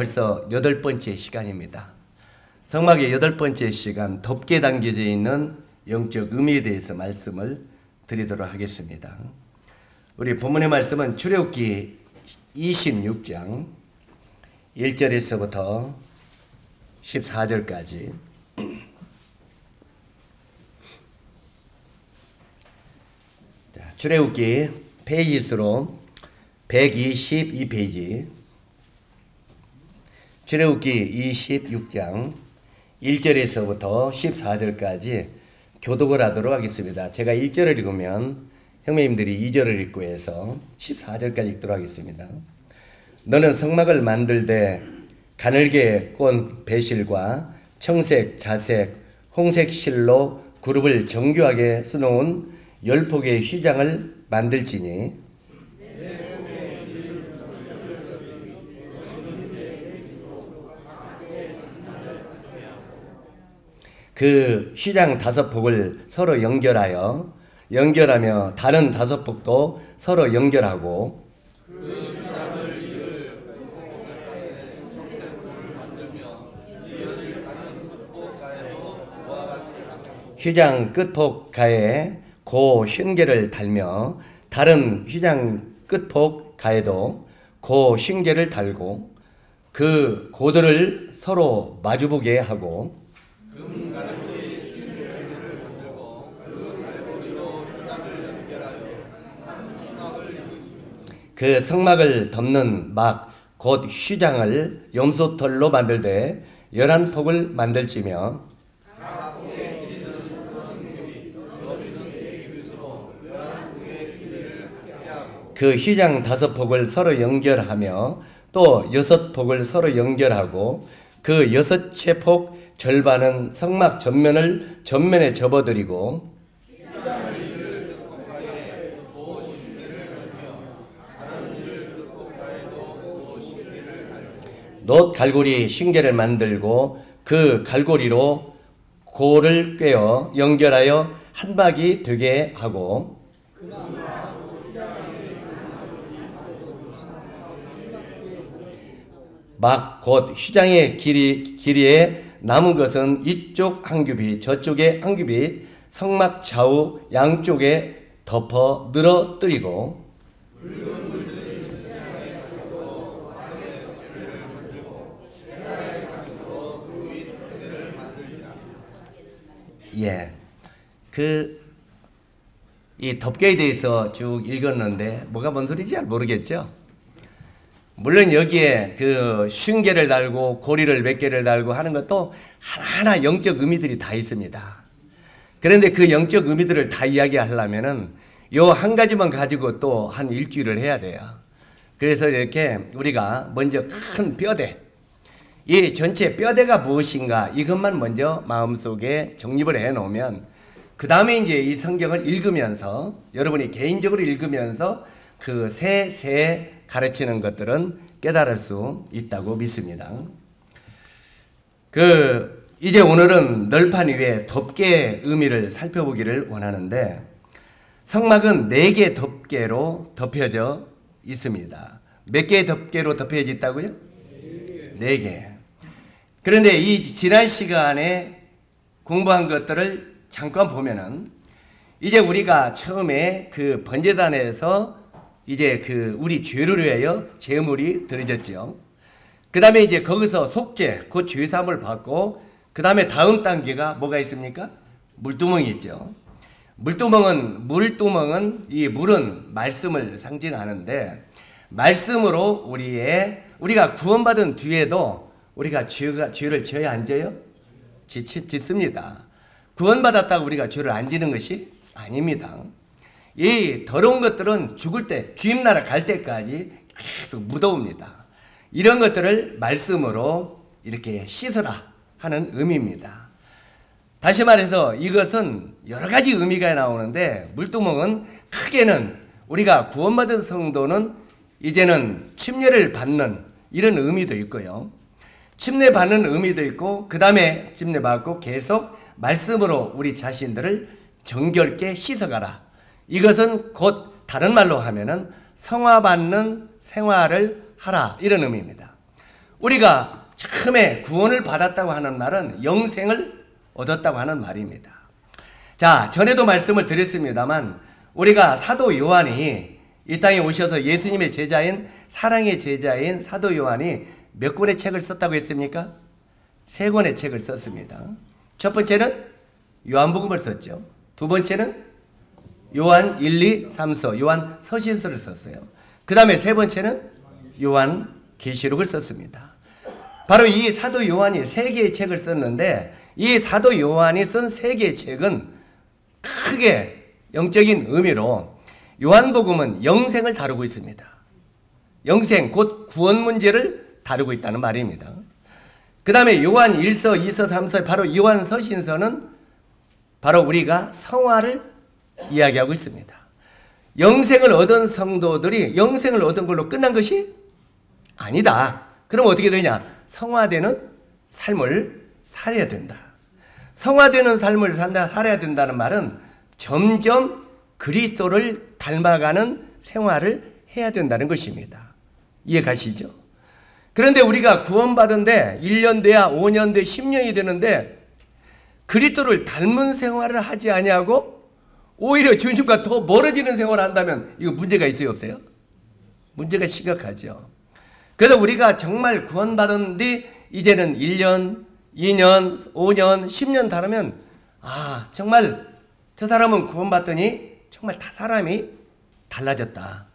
벌써 8번째 시간입니다. 성막의 8번째 시간, 덮개 담겨져 있는 영적 의미에 대해서 말씀을 드리도록 하겠습니다. 우리 본문의 말씀은 출애굽기 26장 1절에서부터 14절까지 출애굽기 페이지수로 122페이지, 출애굽기 26장 1절에서부터 14절까지 교독을 하도록 하겠습니다. 제가 1절을 읽으면 형제님들이 2절을 읽고 해서 14절까지 읽도록 하겠습니다. 너는 성막을 만들되 가늘게 꼰 배실과 청색, 자색, 홍색 실로 그룹을 정교하게 써놓은 10폭의 휘장을 만들지니 그 휘장 5폭을 서로 연결하며 다른 5폭도 서로 연결하고 휘장 끝폭 가에 고 쉰개를 달며 다른 휘장 끝폭 가에도 고 쉰개를 달고 그 고들을 서로 마주보게 하고 그 성막을 덮는 막 곧 휘장을 염소털로 만들되 11폭을 만들지며 그 휘장 5폭을 서로 연결하며 또 6폭을 서로 연결하고 그 6채 폭 절반은 성막 전면에 접어들이고 놋 갈고리 쉰개를 만들고 그 갈고리로 고를 꿰어 연결하여 한 박이 되게 하고 막 곧 휘장의 길이에 남은 것은 이쪽 한 규빗 저쪽에 한 규빗 성막 좌우 양쪽에 덮어 늘어뜨리고 이 덮개에 대해서 쭉 읽었는데 뭐가 뭔 소리인지 잘 모르겠죠? 물론 여기에 그 쉰개를 달고 고리를 몇 개를 달고 하는 것도 하나하나 영적 의미들이 다 있습니다. 그런데 그 영적 의미들을 다 이야기하려면은 요 한 가지만 가지고 또 한 일주일을 해야 돼요. 그래서 이렇게 우리가 먼저 큰 뼈대, 이 전체 뼈대가 무엇인가 이것만 먼저 마음속에 정립을 해 놓으면 그 다음에 이제 이 성경을 읽으면서 여러분이 개인적으로 읽으면서 그 새 가르치는 것들은 깨달을 수 있다고 믿습니다. 이제 오늘은 널판 위에 덮개의 의미를 살펴보기를 원하는데 성막은 4개 덮개로 덮여져 있습니다. 몇 개의 덮개로 덮여져 있다고요? 4개. 그런데 이 지난 시간에 공부한 것들을 잠깐 보면은 이제 우리가 처음에 그 번제단에서 이제 우리 죄를 위하여 제물이 드려졌죠. 그 다음에 이제 거기서 속죄, 그 죄사함을 받고 그 다음에 다음 단계가 뭐가 있습니까? 물두멍이 있죠. 물두멍은 이 물은 말씀을 상징하는데 말씀으로 우리가 구원받은 뒤에도 우리가 죄를 지어야 안 져요? 짓습니다. 구원받았다고 우리가 죄를 안 지는 것이 아닙니다. 이 더러운 것들은 죽을 때 주임나라 갈 때까지 계속 묻어옵니다. 이런 것들을 말씀으로 이렇게 씻으라 하는 의미입니다. 다시 말해서 이것은 여러 가지 의미가 나오는데 물두멍은 크게는 우리가 구원받은 성도는 이제는 침례를 받는 이런 의미도 있고요. 침례 받는 의미도 있고 그 다음에 침례 받고 계속 말씀으로 우리 자신들을 정결케 씻어가라. 이것은 곧 다른 말로 하면은 성화받는 생활을 하라 이런 의미입니다. 우리가 처음에 구원을 받았다고 하는 말은 영생을 얻었다고 하는 말입니다. 자, 전에도 말씀을 드렸습니다만 우리가 사도 요한이 이 땅에 오셔서 예수님의 제자인 사랑의 제자인 사도 요한이 몇 권의 책을 썼다고 했습니까? 3권의 책을 썼습니다. 첫 번째는 요한복음을 썼죠. 두 번째는 요한 1, 2, 3서 요한 서신서를 썼어요. 그 다음에 세 번째는 요한 계시록을 썼습니다. 바로 이 사도 요한이 3개의 책을 썼는데 이 사도 요한이 쓴 3개의 책은 크게 영적인 의미로 요한복음은 영생을 다루고 있습니다. 영생 곧 구원 문제를 다루고 있다는 말입니다. 그 다음에 요한 1서, 2서, 3서 바로 요한 서신서는 바로 우리가 성화를 이야기하고 있습니다. 영생을 얻은 성도들이 영생을 얻은 걸로 끝난 것이 아니다. 그럼 어떻게 되냐? 성화되는 삶을 살아야 된다. 성화되는 삶을 살아야 된다는 말은 점점 그리스도를 닮아가는 생활을 해야 된다는 것입니다. 이해 가시죠? 그런데 우리가 구원받은데 1년 돼야 5년 돼 10년이 되는데 그리스도를 닮은 생활을 하지 아니하고 오히려 주님과 더 멀어지는 생활을 한다면 이거 문제가 있어요, 없어요? 문제가 심각하죠. 그래서 우리가 정말 구원받은 뒤 이제는 1년, 2년, 5년, 10년 다르면 아, 정말 저 사람은 구원받더니 정말 다 사람이 달라졌다.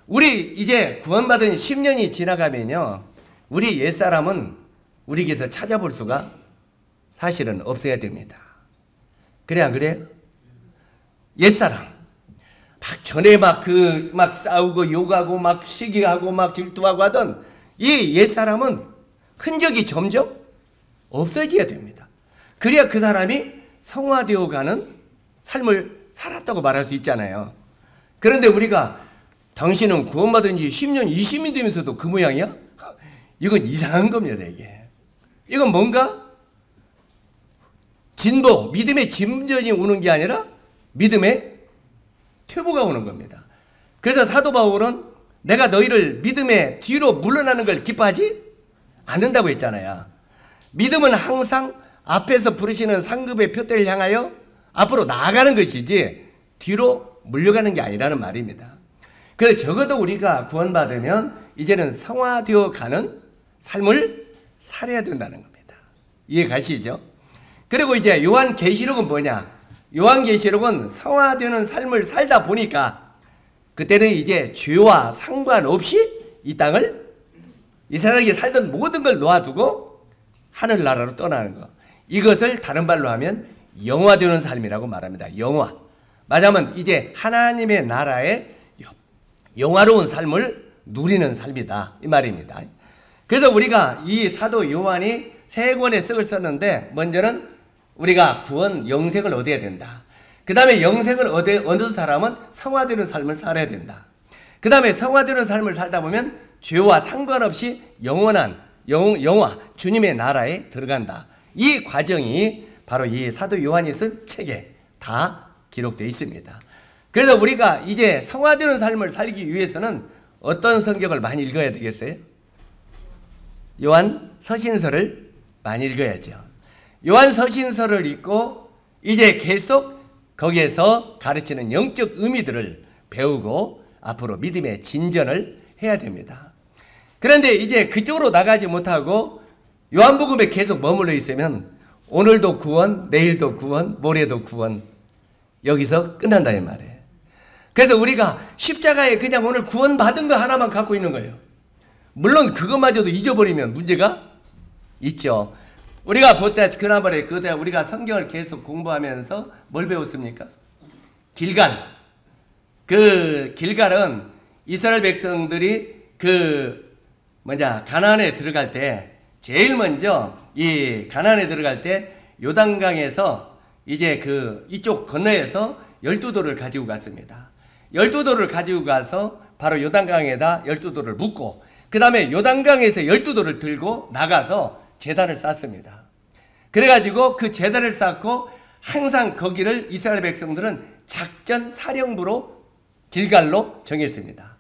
우리 이제 구원받은 10년이 지나가면요. 우리 옛사람은 우리에게서 찾아볼 수가 사실은 없어야 됩니다. 그래 안 그래요? 옛사람 막 전에 막 싸우고 욕하고 막 시기하고 막 질투하고 하던 이 옛사람은 흔적이 점점 없어져야 됩니다. 그래야 그 사람이 성화되어 가는 삶을 살았다고 말할 수 있잖아요. 그런데 우리가 당신은 구원받은 지 10년, 20년 되면서도 그 모양이야? 이건 이상한 겁니다, 이게. 이건 뭔가 진보, 믿음의 진전이 오는 게 아니라 믿음의 퇴보가 오는 겁니다. 그래서 사도 바울은 내가 너희를 믿음의 뒤로 물러나는 걸 기뻐하지 않는다고 했잖아요. 믿음은 항상 앞에서 부르시는 상급의 표대를 향하여 앞으로 나아가는 것이지 뒤로 물려가는 게 아니라는 말입니다. 그래서 적어도 우리가 구원받으면 이제는 성화되어 가는 삶을 살아야 된다는 겁니다. 이해 가시죠? 그리고 이제 요한계시록은 뭐냐? 요한계시록은 성화되는 삶을 살다 보니까 그때는 이제 죄와 상관없이 이 땅을 이스라엘에게 살던 모든 걸 놓아두고 하늘나라로 떠나는 거. 이것을 다른 말로 하면 영화되는 삶이라고 말합니다. 영화. 말하자면 이제 하나님의 나라의 영화로운 삶을 누리는 삶이다. 이 말입니다. 그래서 우리가 이 사도 요한이 3권의 책을 썼는데 먼저는 우리가 구원, 영생을 얻어야 된다. 그 다음에 영생을 얻은 사람은 성화되는 삶을 살아야 된다. 그 다음에 성화되는 삶을 살다 보면 죄와 상관없이 영원한 영화, 주님의 나라에 들어간다. 이 과정이 바로 이 사도 요한이 쓴 책에 다 기록되어 있습니다. 그래서 우리가 이제 성화되는 삶을 살기 위해서는 어떤 성경을 많이 읽어야 되겠어요? 요한 서신서를 많이 읽어야죠. 요한 서신서를 읽고 이제 계속 거기에서 가르치는 영적 의미들을 배우고 앞으로 믿음의 진전을 해야 됩니다. 그런데 이제 그쪽으로 나가지 못하고 요한복음에 계속 머물러 있으면 오늘도 구원, 내일도 구원, 모레도 구원 여기서 끝난다 이 말이에요. 그래서 우리가 십자가에 그냥 오늘 구원받은 거 하나만 갖고 있는 거예요. 물론 그것마저도 잊어버리면 문제가 있죠. 우리가 볼 때 그나마래 그때 우리가 성경을 계속 공부하면서 뭘 배웠습니까? 길갈. 그 길갈은 이스라엘 백성들이 가나안에 들어갈 때 제일 먼저 이 가나안에 들어갈 때 요단강에서 이제 이쪽 건너에서 12돌을 가지고 갔습니다. 12돌을 가지고 가서 바로 요단강에다 12돌을 묻고 그 다음에 요단강에서 12돌을 들고 나가서 제단을 쌓습니다. 그래가지고 그 제단을 쌓고 항상 거기를 이스라엘 백성들은 작전 사령부로 길갈로 정했습니다.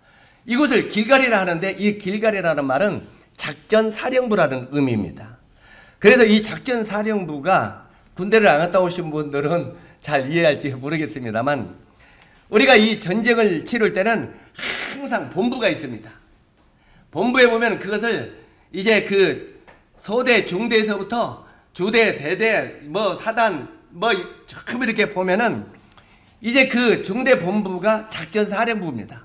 이곳을 길갈이라 하는데 이 길갈이라는 말은 작전사령부라는 의미입니다. 그래서 이 작전사령부가 군대를 안 갔다 오신 분들은 잘 이해할지 모르겠습니다만 우리가 이 전쟁을 치를 때는 항상 본부가 있습니다. 본부에 보면 그것을 이제 그 소대, 중대에서부터 주대, 대대, 뭐 사단, 뭐 조금 이렇게 보면은 이제 그 중대 본부가 작전사령부입니다.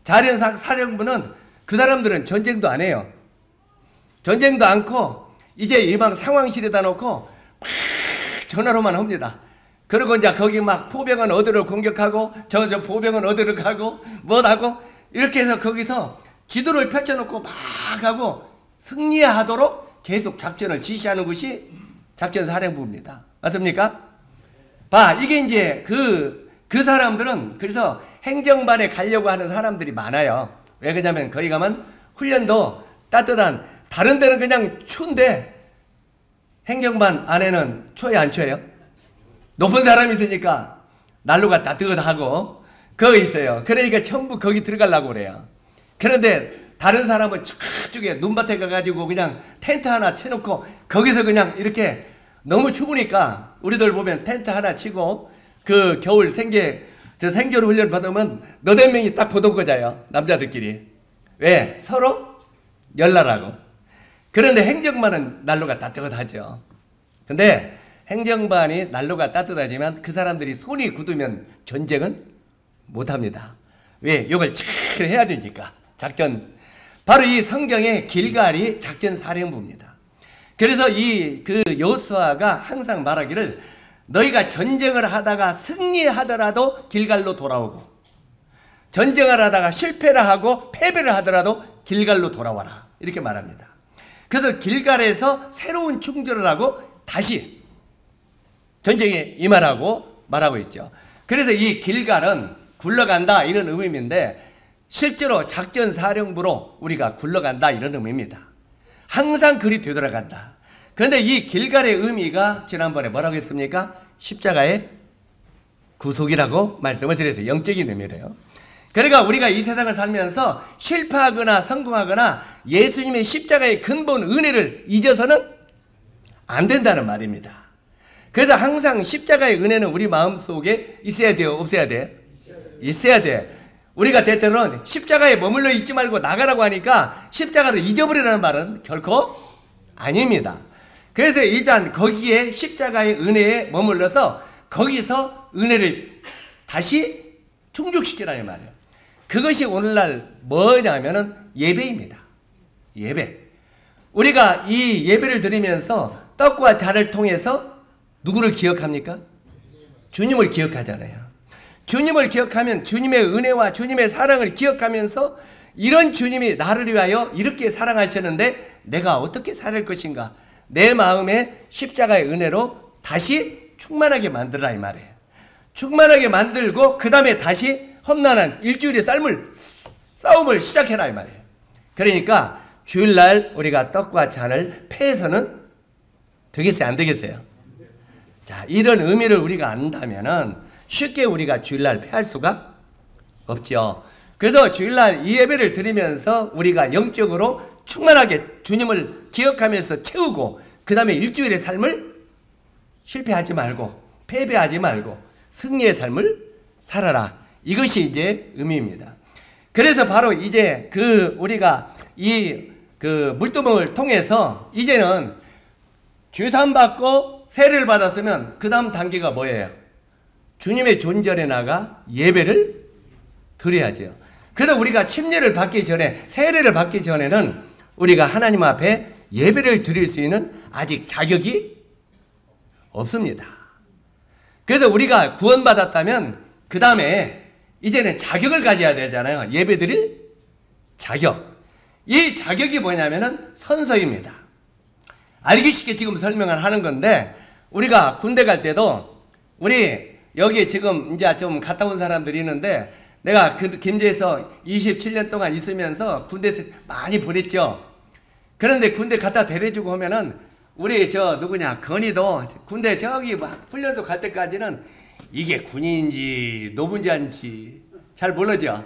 작전사령부는 그 사람들은 전쟁도 안 해요. 전쟁도 않고 이제 이방 상황실에다 놓고 막 전화로만 합니다. 그리고 이제 거기 막 포병은 어디를 공격하고 저 포병은 어디를 가고 뭐하고 이렇게 해서 거기서 지도를 펼쳐놓고 막 하고 승리하도록 계속 작전을 지시하는 것이 작전사령부입니다. 맞습니까? 봐, 이게 이제 그 사람들은 그래서 행정반에 가려고 하는 사람들이 많아요. 왜 그러냐면 거기 가면 훈련도 따뜻한, 다른 데는 그냥 추운데 행정반 안에는 추워요, 안 추워요? 높은 사람이 있으니까 난로가 따뜻하고 거기 있어요. 그러니까 전부 거기 들어가려고 그래요. 그런데 다른 사람은 저쪽에 눈밭에 가가지고 그냥 텐트 하나 쳐놓고 거기서 그냥 이렇게 너무 추우니까 우리들 보면 텐트 하나 치고 그 겨울 생존 훈련 받으면 너댓 명이 딱 보동거자요. 남자들끼리. 왜? 서로 열나라고. 그런데 행정반은 난로가 따뜻하죠. 근데 행정반이 난로가 따뜻하지만 그 사람들이 손이 굳으면 전쟁은 못합니다. 왜? 이걸 잘 해야 되니까. 작전. 바로 이 성경의 길갈이 작전사령부입니다. 그래서 그 여호수아가 항상 말하기를 너희가 전쟁을 하다가 승리하더라도 길갈로 돌아오고 전쟁을 하다가 실패를 하고 패배를 하더라도 길갈로 돌아와라. 이렇게 말합니다. 그래서 길갈에서 새로운 충전을 하고 다시 전쟁에 임하라고 말하고 있죠. 그래서 이 길갈은 굴러간다 이런 의미인데 실제로 작전사령부로 우리가 굴러간다 이런 의미입니다. 항상 그리 되돌아간다. 그런데 이 길갈의 의미가 지난번에 뭐라고 했습니까? 십자가의 구속이라고 말씀을 드렸어요. 영적인 의미래요. 그러니까 우리가 이 세상을 살면서 실패하거나 성공하거나 예수님의 십자가의 근본 은혜를 잊어서는 안 된다는 말입니다. 그래서 항상 십자가의 은혜는 우리 마음속에 있어야 돼요? 없어야 돼요? 있어야 돼. 우리가 때때로는 십자가에 머물러 있지 말고 나가라고 하니까 십자가를 잊어버리라는 말은 결코 아닙니다. 그래서 일단 거기에 십자가의 은혜에 머물러서 거기서 은혜를 다시 충족시키라는 말이에요. 그것이 오늘날 뭐냐면은 예배입니다. 예배. 우리가 이 예배를 드리면서 떡과 잔을 통해서 누구를 기억합니까? 주님을 기억하잖아요. 주님을 기억하면 주님의 은혜와 주님의 사랑을 기억하면서 이런 주님이 나를 위하여 이렇게 사랑하셨는데 내가 어떻게 살을 것인가? 내 마음에 십자가의 은혜로 다시 충만하게 만들라 이 말이에요. 충만하게 만들고 그 다음에 다시 험난한 일주일의 싸움을 시작해라 이 말이에요. 그러니까 주일날 우리가 떡과 잔을 패해서는 되겠어요? 안 되겠어요? 자, 이런 의미를 우리가 안다면은 쉽게 우리가 주일날 패할 수가 없죠. 그래서 주일날 이 예배를 드리면서 우리가 영적으로 충만하게 주님을 기억하면서 채우고 그 다음에 일주일의 삶을 실패하지 말고 패배하지 말고 승리의 삶을 살아라. 이것이 이제 의미입니다. 그래서 바로 이제 우리가 물두멍을 통해서 이제는 죄사함 받고 세례를 받았으면 그 다음 단계가 뭐예요? 주님의 존전에 나가 예배를 드려야죠. 그래서 우리가 침례를 받기 전에 세례를 받기 전에는 우리가 하나님 앞에 예배를 드릴 수 있는 아직 자격이 없습니다. 그래서 우리가 구원받았다면 그 다음에 이제는 자격을 가져야 되잖아요. 예배 드릴 자격. 이 자격이 뭐냐면은 선서입니다. 알기 쉽게 지금 설명을 하는 건데 우리가 군대 갈 때도 우리 여기 지금 이제 좀 갔다 온 사람들이 있는데 내가 김제에서 27년 동안 있으면서 군대에서 많이 보냈죠. 그런데 군대 갖다 데려주고 하면은 우리 누구냐 건이도 군대 저기 훈련소 갈 때까지는 이게 군인인지 노문자인지 잘 모르죠.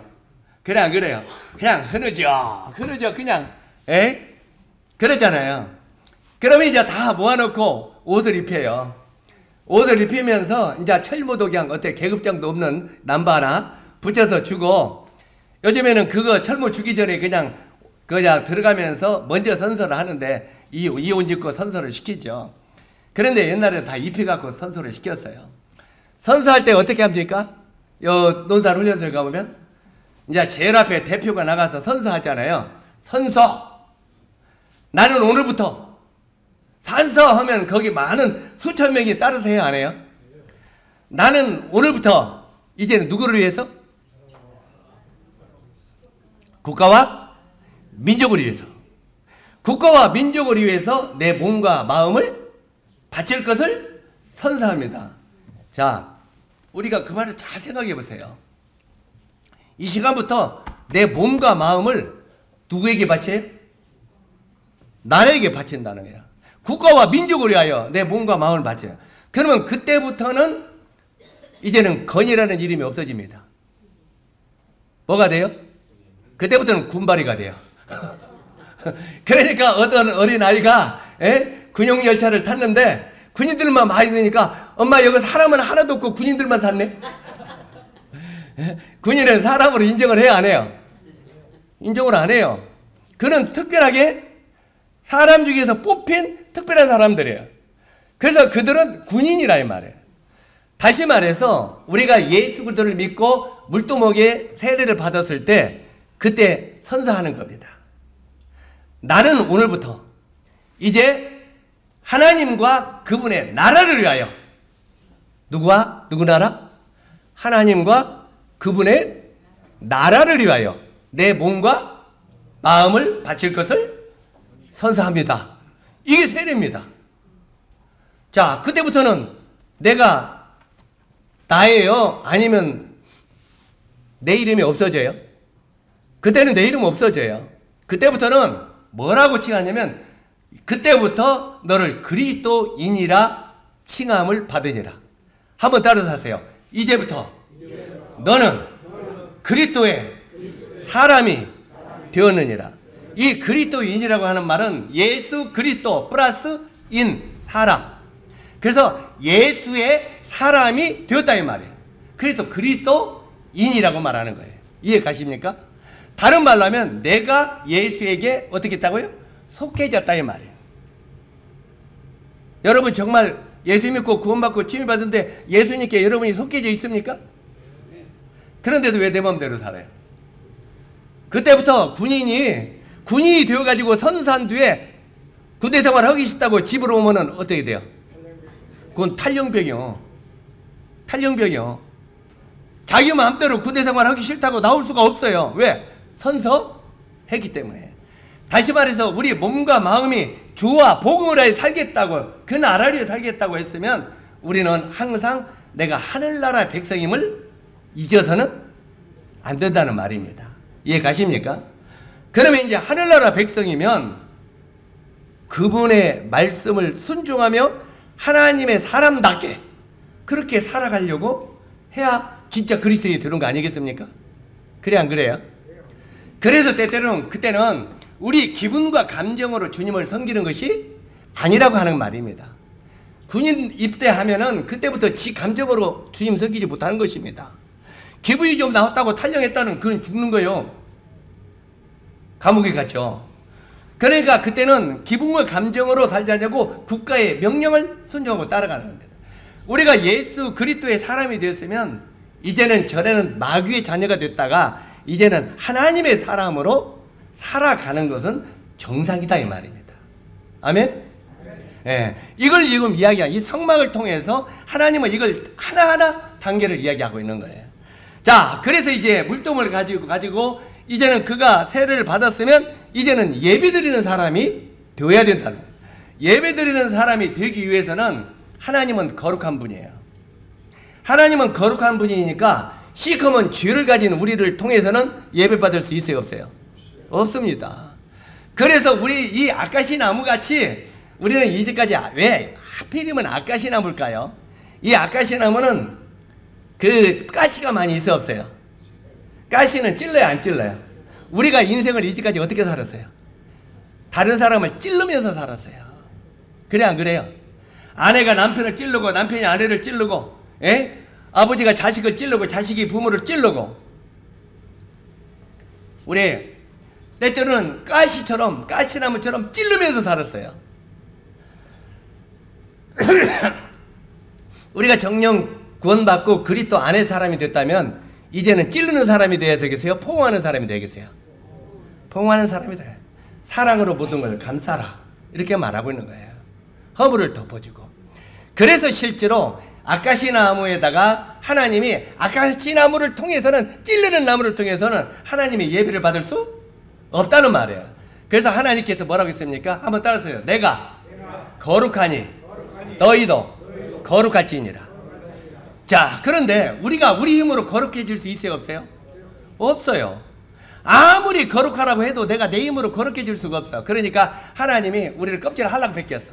그래 안 그래요? 그냥 흐느져 그냥 그랬잖아요. 그러면 이제 다 모아놓고 옷을 입혀요. 옷을 입히면서 이제 철모독양 어때 계급장도 없는 남바 하나 붙여서 주고, 요즘에는 그거 철모 주기 전에 그냥 들어가면서 먼저 선서를 하는데 이혼 짓고 선서를 시키죠. 그런데 옛날에 다 입혀갖고 선서를 시켰어요. 선서할 때 어떻게 합니까? 논산 훈련소에 가보면 이제 제일 앞에 대표가 나가서 선서하잖아요. 선서! 나는 오늘부터 산서 하면 거기 많은 수천 명이 따라서 해야 안 해요? 나는 오늘부터 이제는 누구를 위해서? 국가와 민족을 위해서. 국가와 민족을 위해서 내 몸과 마음을 바칠 것을 선서합니다. 자, 우리가 그 말을 잘 생각해 보세요. 이 시간부터 내 몸과 마음을 누구에게 바쳐요? 나라에게 바친다는 거야. 국가와 민족을 위하여 내 몸과 마음을 바쳐요. 그러면 그때부터는 이제는 건이라는 이름이 없어집니다. 뭐가 돼요? 그때부터는 군발이가 돼요. 그러니까 어떤 어린아이가 군용열차를 탔는데 군인들만 많이 있으니까 엄마 여기 사람은 하나도 없고 군인들만 탔네. 군인은 사람으로 인정을 해야 안 해요? 인정을 안 해요. 그는 특별하게 사람 중에서 뽑힌 특별한 사람들이에요. 그래서 그들은 군인이라 이 말이에요. 다시 말해서 우리가 예수 그리스도를 믿고 물두목의 세례를 받았을 때 그때 선서하는 겁니다. 나는 오늘부터 이제 하나님과 그분의 나라를 위하여, 누구와 누구 나라? 하나님과 그분의 나라를 위하여 내 몸과 마음을 바칠 것을 선서합니다. 이게 세례입니다. 자, 그때부터는 내가 나예요? 아니면 내 이름이 없어져요? 그때는 내 이름 없어져요. 그때부터는 뭐라고 칭하냐면 그때부터 너를 그리스도인이라 칭함을 받으니라. 한번 따라서 하세요. 이제부터 너는 그리스도의 사람이 되었느니라. 이 그리스도인이라고 하는 말은 예수 그리스도 플러스 인 사람. 그래서 예수의 사람이 되었다 이 말이에요. 그래서 그리스도인이라고 말하는 거예요. 이해 가십니까? 다른 말로 하면 내가 예수에게 어떻게 했다고요? 속해졌다 이 말이에요. 여러분 정말 예수 믿고 구원받고 칭의 받은데 예수님께 여러분이 속해져 있습니까? 그런데도 왜 내 마음대로 살아요? 그때부터 군인이 되어가지고 선서한 뒤에 군대 생활 하기 싫다고 집으로 오면은 어떻게 돼요? 그건 탈영병이요. 탈영병이요. 자기 마음대로 군대 생활 하기 싫다고 나올 수가 없어요. 왜? 선서했기 때문에. 다시 말해서 우리 몸과 마음이 주와 복음을 하여 살겠다고, 그 나라를 위해 살겠다고 했으면 우리는 항상 내가 하늘나라의 백성임을 잊어서는 안 된다는 말입니다. 이해 가십니까? 그러면 이제 하늘나라 백성이면 그분의 말씀을 순종하며 하나님의 사람답게 그렇게 살아가려고 해야 진짜 그리스도인이 되는 거 아니겠습니까? 그래 안 그래요? 그래서 때때로는 그때는 우리 기분과 감정으로 주님을 섬기는 것이 아니라고 하는 말입니다. 군인 입대하면은 그때부터 지 감정으로 주님 섬기지 못하는 것입니다. 기분이 좀 나왔다고 탈영했다는 그건 죽는 거예요. 감옥에 갔죠. 그러니까 그때는 기분과 감정으로 살자냐고 국가의 명령을 순종하고 따라가는 겁니다. 우리가 예수 그리스도의 사람이 되었으면 이제는 전에는 마귀의 자녀가 됐다가 이제는 하나님의 사람으로 살아가는 것은 정상이다 이 말입니다. 아멘? 예, 이걸 지금 이야기한 이 성막을 통해서 하나님은 이걸 하나하나 단계를 이야기하고 있는 거예요. 자, 그래서 이제 물동을 가지고 이제는 그가 세례를 받았으면 이제는 예배드리는 사람이 되어야 된다는 거예요. 예배드리는 사람이 되기 위해서는 하나님은 거룩한 분이에요. 하나님은 거룩한 분이니까 시커먼 죄를 가진 우리를 통해서는 예배받을 수 있어요, 없어요? 없습니다. 그래서 우리 이 아카시 나무같이 우리는 이제까지 왜 하필이면 아카시 나무일까요? 이 아카시 나무는 그 가시가 많이 있어 없어요? 가시는 찔러요 안 찔러요? 우리가 인생을 이제까지 어떻게 살았어요? 다른 사람을 찌르면서 살았어요. 그래 안 그래요? 아내가 남편을 찌르고 남편이 아내를 찌르고, 예? 아버지가 자식을 찌르고 자식이 부모를 찌르고, 우리 때때로는 가시나무처럼 찌르면서 살았어요. 우리가 정령 구원받고 그리스도 안의 사람이 됐다면 이제는 찌르는 사람이 되어야 되겠어요? 포옹하는 사람이 되겠어요? 포옹하는 사람이 돼요. 사랑으로 모든 걸 감싸라, 이렇게 말하고 있는 거예요. 허물을 덮어주고. 그래서 실제로 아카시나무에다가 하나님이, 아카시나무를 통해서는, 찔르는 나무를 통해서는 하나님의 예배를 받을 수 없다는 말이에요. 그래서 하나님께서 뭐라고 했습니까? 한번 따라서요. 내가 거룩하니 너희도 거룩할지니라. 자, 그런데 우리가 우리 힘으로 거룩해질 수 있어요, 없어요? 없어요. 아무리 거룩하라고 해도 내가 내 힘으로 거룩해질 수가 없어. 그러니까 하나님이 우리를 껍질을 할랑 벗겼어.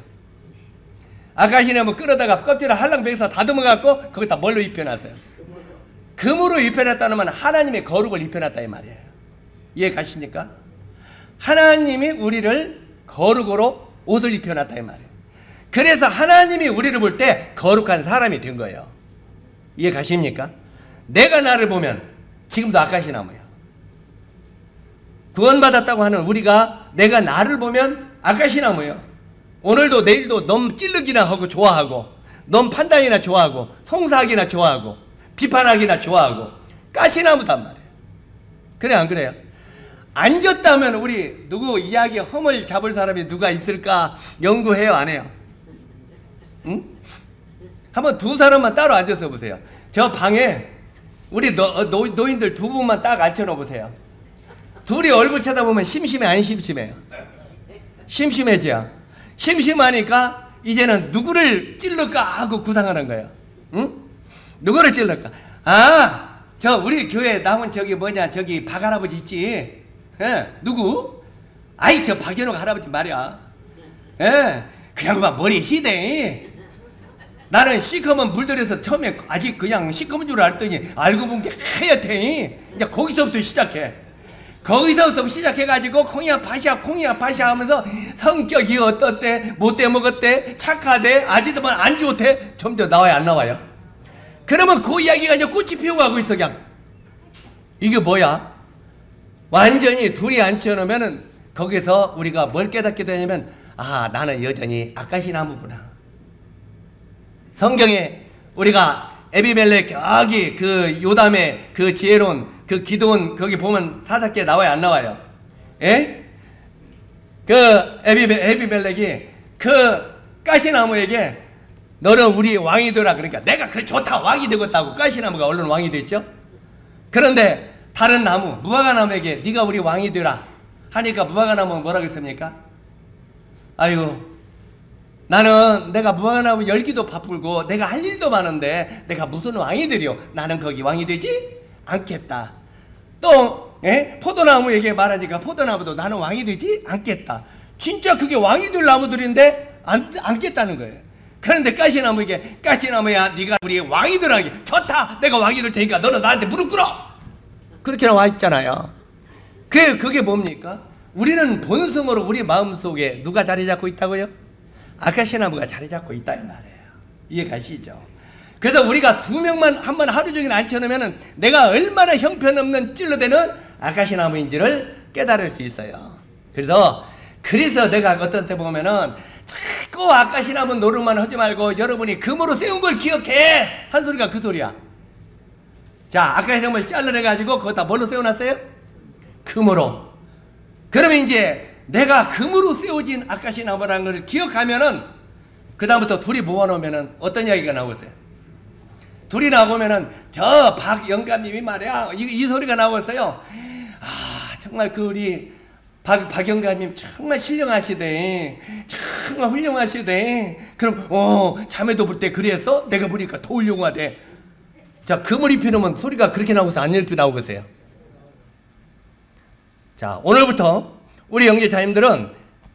아카시나무 끌어다가 껍질을 할랑 벗겨서 다듬어 갖고 거기다 뭘로 입혀놨어요? 금으로 입혀놨다는 말은 하나님의 거룩을 입혀놨다 이 말이에요. 이해 가십니까? 하나님이 우리를 거룩으로 옷을 입혀놨다 이 말이에요. 그래서 하나님이 우리를 볼 때 거룩한 사람이 된 거예요. 이해 가십니까? 내가 나를 보면 지금도 아카시나무야. 구원받았다고 하는 우리가, 내가 나를 보면 아카시나무예요. 오늘도 내일도 넌 찔르기나 하고 좋아하고, 넌 판단이나 좋아하고, 송사하기나 좋아하고, 비판하기나 좋아하고, 가시나무단 말이에요. 그래 안 그래요? 앉았다면 우리 누구 이야기 허물 잡을 사람이 누가 있을까 연구해요, 안 해요? 응? 한번 두 사람만 따로 앉아서 보세요. 저 방에 우리 노인들 두 분만 딱 앉혀놓어 보세요. 둘이 얼굴 쳐다보면 심심해, 안 심심해요? 심심해져. 심심하니까 이제는 누구를 찔러까 하고 구상하는 거예요. 응? 누구를 찔러까? 아, 저 우리 교회 나온 저기 뭐냐, 저기 박 할아버지 있지? 예, 누구? 아이, 저 박연옥 할아버지 말이야. 예, 그 양반 머리 희대. 나는 시커먼 물들여서 처음에 아직 그냥 시커먼 줄 알았더니 알고 본 게 하얗대. 이제 거기서부터 시작해. 거기서부터 시작해가지고 콩이야 파시야 하면서 성격이 어떻대, 못돼 먹었대, 착하대, 아직도만 안 좋대, 점점 나와요, 안 나와요? 그러면 그 이야기가 이제 꽃이 피어가고 있어. 그냥 이게 뭐야? 완전히 둘이 앉혀놓으면은 거기서 우리가 뭘 깨닫게 되냐면, 아, 나는 여전히 아카시나무구나. 성경에 우리가 에비멜렉 저기 그 요담의 그 지혜로운 그 기도원 거기 보면 사사기에 나와요, 안 나와요? 예? 그 에비멜렉이 그 가시나무에게 너는 우리 왕이 되라. 그러니까 내가 그래 좋다, 왕이 되겠다고 가시나무가 얼른 왕이 됐죠. 그런데 다른 나무 무화과나무에게 네가 우리 왕이 되라 하니까 무화과나무는 뭐라고 했습니까? 아이고, 나는 내가 무화과나무 열기도 바쁘고 내가 할 일도 많은데 내가 무슨 왕이 되려? 나는 거기 왕이 되지 않겠다. 또 포도나무에게 말하니까 포도나무도 나는 왕이 되지 않겠다. 진짜 그게 왕이 될 나무들인데 않겠다는 거예요. 그런데 가시나무에게, 가시나무야 네가 우리 왕이 되라. 좋다, 내가 왕이 될 테니까 너는 나한테 무릎 꿇어. 그렇게 나와 있잖아요. 그게 뭡니까? 우리는 본성으로 우리 마음속에 누가 자리 잡고 있다고요? 아카시나무가 자리 잡고 있다 이 말이에요. 이해 가시죠? 그래서 우리가 두 명만 한번 하루 종일 앉혀놓으면 내가 얼마나 형편없는 찔러대는 아카시나무인지를 깨달을 수 있어요. 그래서 내가 어떤 때 보면은 자꾸 아카시나무 노릇만 하지 말고 여러분이 금으로 세운 걸 기억해 한 소리가 그 소리야. 자, 아카시나무를 잘라내가지고 거기다 뭘로 세워놨어요? 금으로. 그러면 이제 내가 금으로 세워진 아카시나무라는 걸 기억하면은 그 다음부터 둘이 모아놓으면은 어떤 이야기가 나오겠어요? 둘이 나오면은 저 박영감님이 말이야 이 소리가 나왔어요. 아, 정말 그 우리 박영감님 정말 신령하시대, 정말 훌륭하시대. 그럼 자매도 볼 때 그랬어? 내가 보니까 더 훌륭하대. 자, 금을 입혀놓으면 소리가 그렇게 나오고서 안 이렇게 나오겠어요? 자, 오늘부터 우리 영제자님들은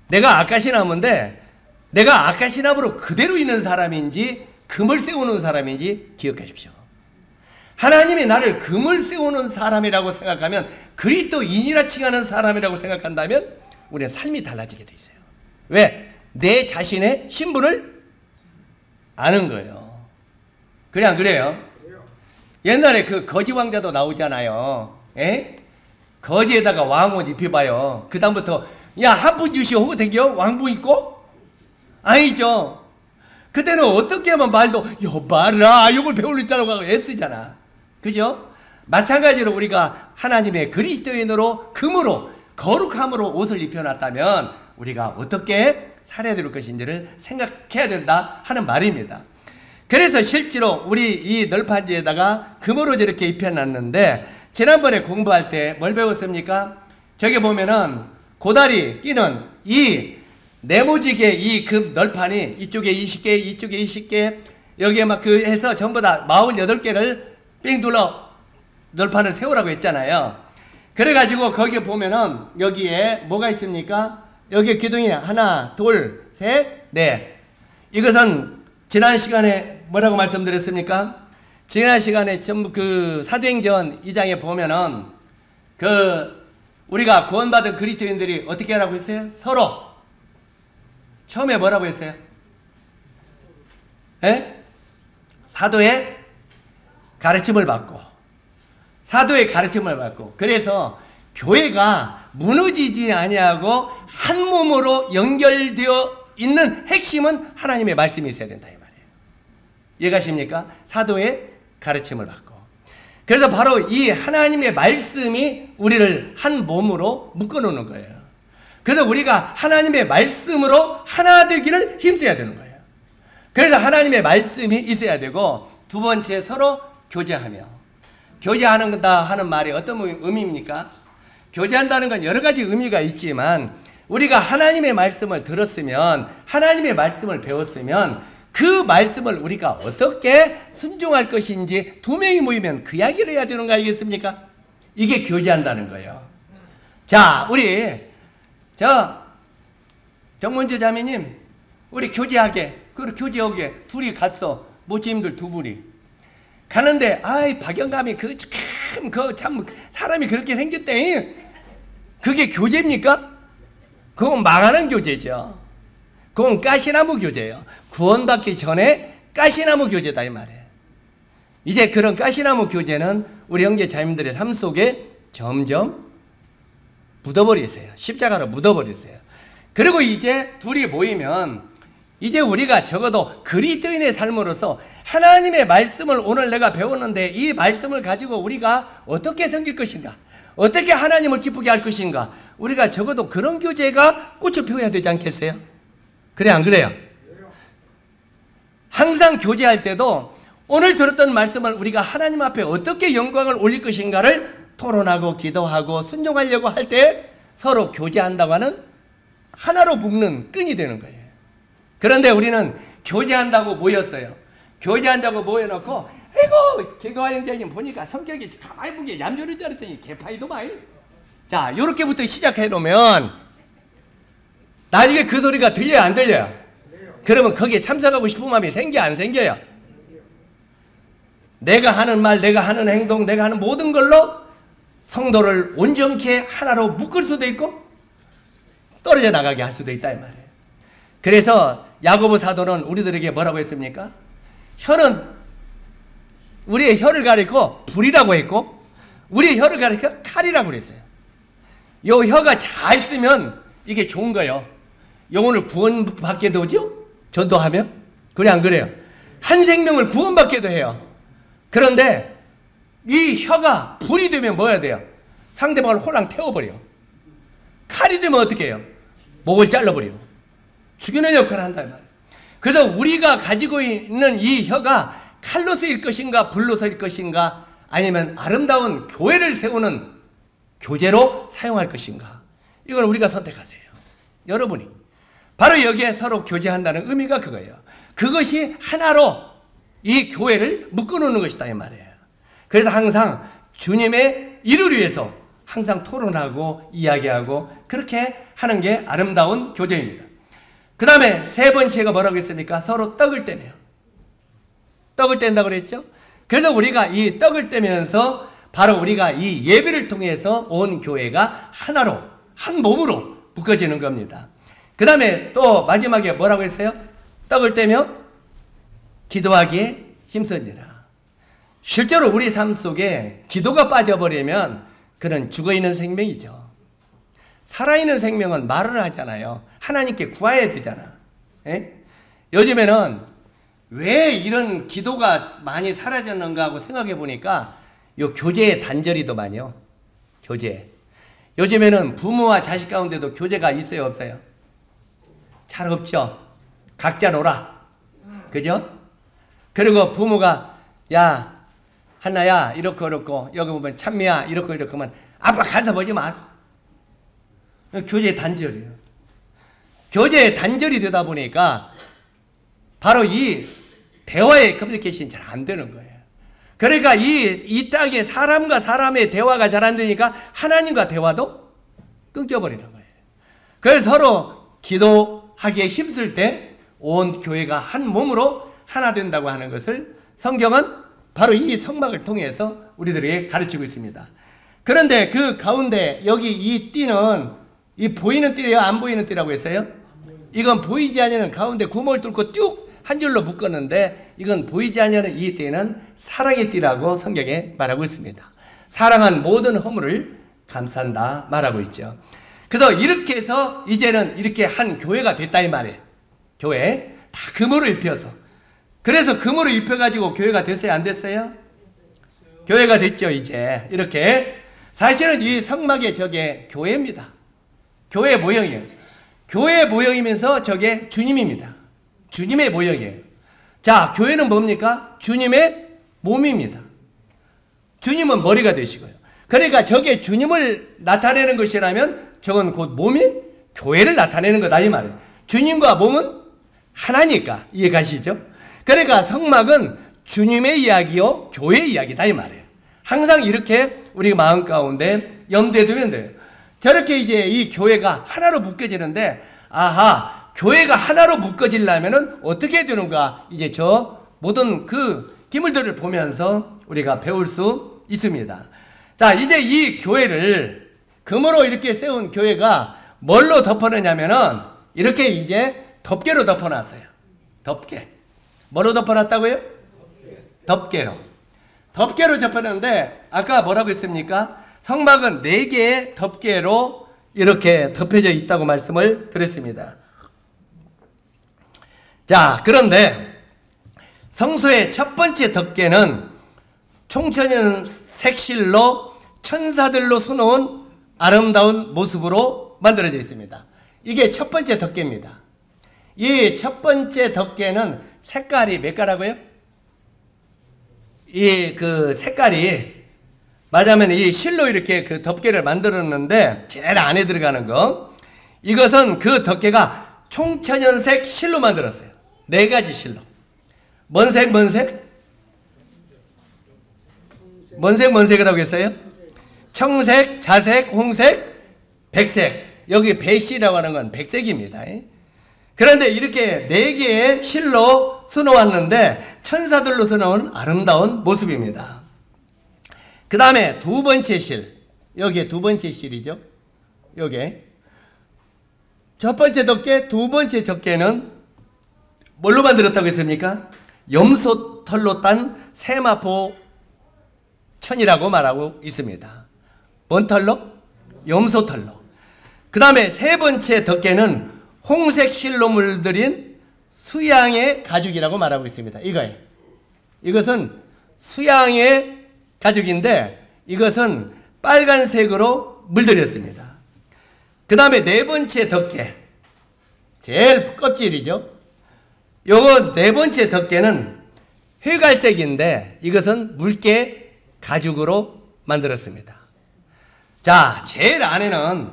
내가 아카시나무인데 내가 아카시나무로 그대로 있는 사람인지 금을 세우는 사람인지 기억하십시오. 하나님이 나를 금을 세우는 사람이라고 생각하면, 그리스도인이라 칭하는 사람이라고 생각한다면 우리의 삶이 달라지게 돼 있어요. 왜? 내 자신의 신분을 아는 거예요. 그래 안 그래요? 옛날에 그 거지 왕자도 나오잖아요. 에? 거지에다가 왕옷 입혀봐요. 그 다음부터 야 한푼 주시오 하고 댕겨? 왕복 입고? 아니죠. 그때는 어떻게 하면 말도 여봐라 이걸 배우려고 하고 애쓰잖아. 그죠? 마찬가지로 우리가 하나님의 그리스도인으로 금으로 거룩함으로 옷을 입혀놨다면 우리가 어떻게 살아야 될 것인지를 생각해야 된다 하는 말입니다. 그래서 실제로 우리 이 널판지에다가 금으로 저렇게 입혀놨는데 지난번에 공부할 때 뭘 배웠습니까? 저기 보면은 고다리 끼는 이 네모지게 이 금 널판이 이쪽에 20개 이쪽에 20개 여기에 막 그 해서 전부 다 48개를 삥 둘러 널판을 세우라고 했잖아요. 그래가지고 거기에 보면은 여기에 뭐가 있습니까? 여기에 기둥이 하나 둘 셋 넷. 이것은 지난 시간에 뭐라고 말씀드렸습니까? 지난 시간에 전부 그 사도행전 2장에 보면은 그 우리가 구원받은 그리스도인들이 어떻게 하라고 했어요? 서로 처음에 뭐라고 했어요? 에? 사도의 가르침을 받고 사도의 가르침을 받고 그래서 교회가 무너지지 아니하고 한 몸으로 연결되어 있는 핵심은 하나님의 말씀이 있어야 된다 이 말이에요. 이해가십니까? 사도의 가르침을 받고 그래서 바로 이 하나님의 말씀이 우리를 한 몸으로 묶어놓는 거예요. 그래서 우리가 하나님의 말씀으로 하나 되기를 힘써야 되는 거예요. 그래서 하나님의 말씀이 있어야 되고 두 번째 서로 교제하며 교제하는다 하는 말이 어떤 의미입니까? 교제한다는 건 여러 가지 의미가 있지만 우리가 하나님의 말씀을 들었으면 하나님의 말씀을 배웠으면 그 말씀을 우리가 어떻게 순종할 것인지 두 명이 모이면 그 이야기를 해야 되는 거 아니겠습니까? 이게 교제한다는 거예요. 자, 우리 정문주 자매님 우리 교제하게 그 교제하게 둘이 갔어. 모치님들 두 분이 가는데 아이 박영감이 참 사람이 그렇게 생겼대. 그게 교제입니까? 그건 망하는 교제죠. 그건 가시나무 교제예요. 구원받기 전에 가시나무 교제다 이 말이에요. 이제 그런 가시나무 교제는 우리 형제 자매들의 삶 속에 점점 묻어버리세요. 십자가로 묻어버리세요. 그리고 이제 둘이 모이면 이제 우리가 적어도 그리스도인의 삶으로서 하나님의 말씀을 오늘 내가 배웠는데 이 말씀을 가지고 우리가 어떻게 섬길 것인가, 어떻게 하나님을 기쁘게 할 것인가, 우리가 적어도 그런 교제가 꽃을 피워야 되지 않겠어요? 그래 안 그래요? 항상 교제할 때도 오늘 들었던 말씀을 우리가 하나님 앞에 어떻게 영광을 올릴 것인가를 토론하고 기도하고 순종하려고 할 때 서로 교제한다고 하는 하나로 묶는 끈이 되는 거예요. 그런데 우리는 교제한다고 모였어요. 교제한다고 모여놓고 아이고 개그화 형제님 보니까 성격이 가만히 보기에 얌전한 줄 알았더니 개파이도 많이. 자 요렇게부터 시작해놓으면 나중에 그 소리가 들려요 안 들려요? 그러면 거기에 참석하고 싶은 마음이 생겨 안 생겨요? 내가 하는 말, 내가 하는 행동, 내가 하는 모든 걸로 성도를 온전케 하나로 묶을 수도 있고 떨어져 나가게 할 수도 있다 이 말이에요. 그래서 야고보 사도는 우리들에게 뭐라고 했습니까? 혀는 우리의 혀를 가리고 불이라고 했고 우리의 혀를 가리켜 칼이라고 그랬어요. 요 혀가 잘 쓰면 이게 좋은 거예요. 영혼을 구원받게도 오죠? 전도하면? 그래 안 그래요? 한 생명을 구원받게도 해요. 그런데 이 혀가 불이 되면 뭐야 돼요? 상대방을 홀랑 태워버려. 칼이 되면 어떻게 해요? 목을 잘라버려. 죽이는 역할을 한다 이 말이에요. 그래서 우리가 가지고 있는 이 혀가 칼로 쓰일 것인가 불로 쓰일 것인가 아니면 아름다운 교회를 세우는 교제로 사용할 것인가 이걸 우리가 선택하세요. 여러분이 바로 여기에 서로 교제한다는 의미가 그거예요. 그것이 하나로 이 교회를 묶어놓는 것이다 이 말이에요. 그래서 항상 주님의 일을 위해서 항상 토론하고 이야기하고 그렇게 하는 게 아름다운 교제입니다. 그 다음에 세 번째가 뭐라고 했습니까? 서로 떡을 떼며 떡을 뗀다고 그랬죠? 그래서 우리가 이 떡을 떼면서 바로 우리가 이 예배를 통해서 온 교회가 하나로 한 몸으로 묶어지는 겁니다. 그 다음에 또 마지막에 뭐라고 했어요? 떡을 떼며 기도하기에 힘쓰니라. 실제로 우리 삶 속에 기도가 빠져버리면 그는 죽어있는 생명이죠. 살아있는 생명은 말을 하잖아요. 하나님께 구해야 되잖아. 에? 요즘에는 왜 이런 기도가 많이 사라졌는가 하고 생각해 보니까 요 교제의 단절이도 많이요. 교제. 요즘에는 부모와 자식 가운데도 교제가 있어요, 없어요? 잘 없죠. 각자 놀아. 그죠? 그리고 부모가 야 한나야 이렇고 이렇고 여기 보면 찬미야 이렇고 이렇게 하면 아빠 가서 보지 마. 교제의 단절이에요. 교제의 단절이 되다 보니까 바로 이 대화의 커뮤니케이션이 잘 안 되는 거예요. 그러니까 이 땅에 사람과 사람의 대화가 잘 안 되니까 하나님과 대화도 끊겨버리는 거예요. 그래서 서로 기도하기에 힘쓸 때 온 교회가 한 몸으로 하나 된다고 하는 것을 성경은 바로 이 성막을 통해서 우리들에게 가르치고 있습니다. 그런데 그 가운데 여기 이 띠는 이 보이는 띠예요? 안 보이는 띠라고 했어요? 이건 보이지 않는 가운데 구멍을 뚫고 쭉 한 줄로 묶었는데 이건 보이지 않는 이 띠는 사랑의 띠라고 성경에 말하고 있습니다. 사랑한 모든 허물을 감싼다 말하고 있죠. 그래서 이렇게 해서 이제는 이렇게 한 교회가 됐다 이 말이에요. 교회 다 금으로 입혀서. 그래서 금으로 입혀가지고 교회가 됐어요? 안 됐어요? 교회가 됐죠. 이제 이렇게 사실은 이 성막의 저게 교회입니다. 교회 모형이에요. 교회 모형이면서 저게 주님입니다. 주님의 모형이에요. 자, 교회는 뭡니까? 주님의 몸입니다. 주님은 머리가 되시고요. 그러니까 저게 주님을 나타내는 것이라면 저건 곧 몸인 교회를 나타내는 거다 이 말이에요. 주님과 몸은 하나니까. 이해가시죠? 그러니까 성막은 주님의 이야기요 교회의 이야기다 이 말이에요. 항상 이렇게 우리 마음 가운데 염두에 두면 돼요. 저렇게 이제 이 교회가 하나로 묶여지는데 아하 교회가 하나로 묶어지려면은 어떻게 되는가 이제 저 모든 그 기물들을 보면서 우리가 배울 수 있습니다. 자 이제 이 교회를 금으로 이렇게 세운 교회가 뭘로 덮어내냐면은 이렇게 이제 덮개로 덮어놨어요. 덮개. 뭐로 덮어놨다고요? 덮개로. 덮개로 덮어놨는데 아까 뭐라고 했습니까? 성막은 4개의 덮개로 이렇게 덮여져 있다고 말씀을 드렸습니다. 자, 그런데 성소의 첫 번째 덮개는 총천연 색실로 천사들로 수놓은 아름다운 모습으로 만들어져 있습니다. 이게 첫 번째 덮개입니다. 이 첫 번째 덮개는 색깔이 몇 가라고요? 이 그 색깔이 맞으면 이 실로 이렇게 그 덮개를 만들었는데 제일 안에 들어가는 거 이것은 그 덮개가 총천연색 실로 만들었어요. 4가지 실로. 뭔 색? 뭔 색? 뭔 색? 뭔 색이라고 했어요? 청색, 자색, 홍색, 백색. 여기 배씨라고 하는 건 백색입니다. 그런데 이렇게 4개의 실로 수놓았는데 천사들로 수놓은 아름다운 모습입니다. 그 다음에 두 번째 실. 여기에 두 번째 실이죠. 여기에. 첫 번째 덮개, 두 번째 덮개는 뭘로 만들었다고 했습니까? 염소털로 딴 세마포 천이라고 말하고 있습니다. 뭔 털로? 염소털로. 그 다음에 세 번째 덮개는 홍색 실로 물들인 수양의 가죽이라고 말하고 있습니다. 이거예요. 이것은 수양의 가죽인데 이것은 빨간색으로 물들였습니다. 그 다음에 네 번째 덮개. 제일 껍질이죠. 요거 네 번째 덮개는 회갈색인데 이것은 물개 가죽으로 만들었습니다. 자, 제일 안에는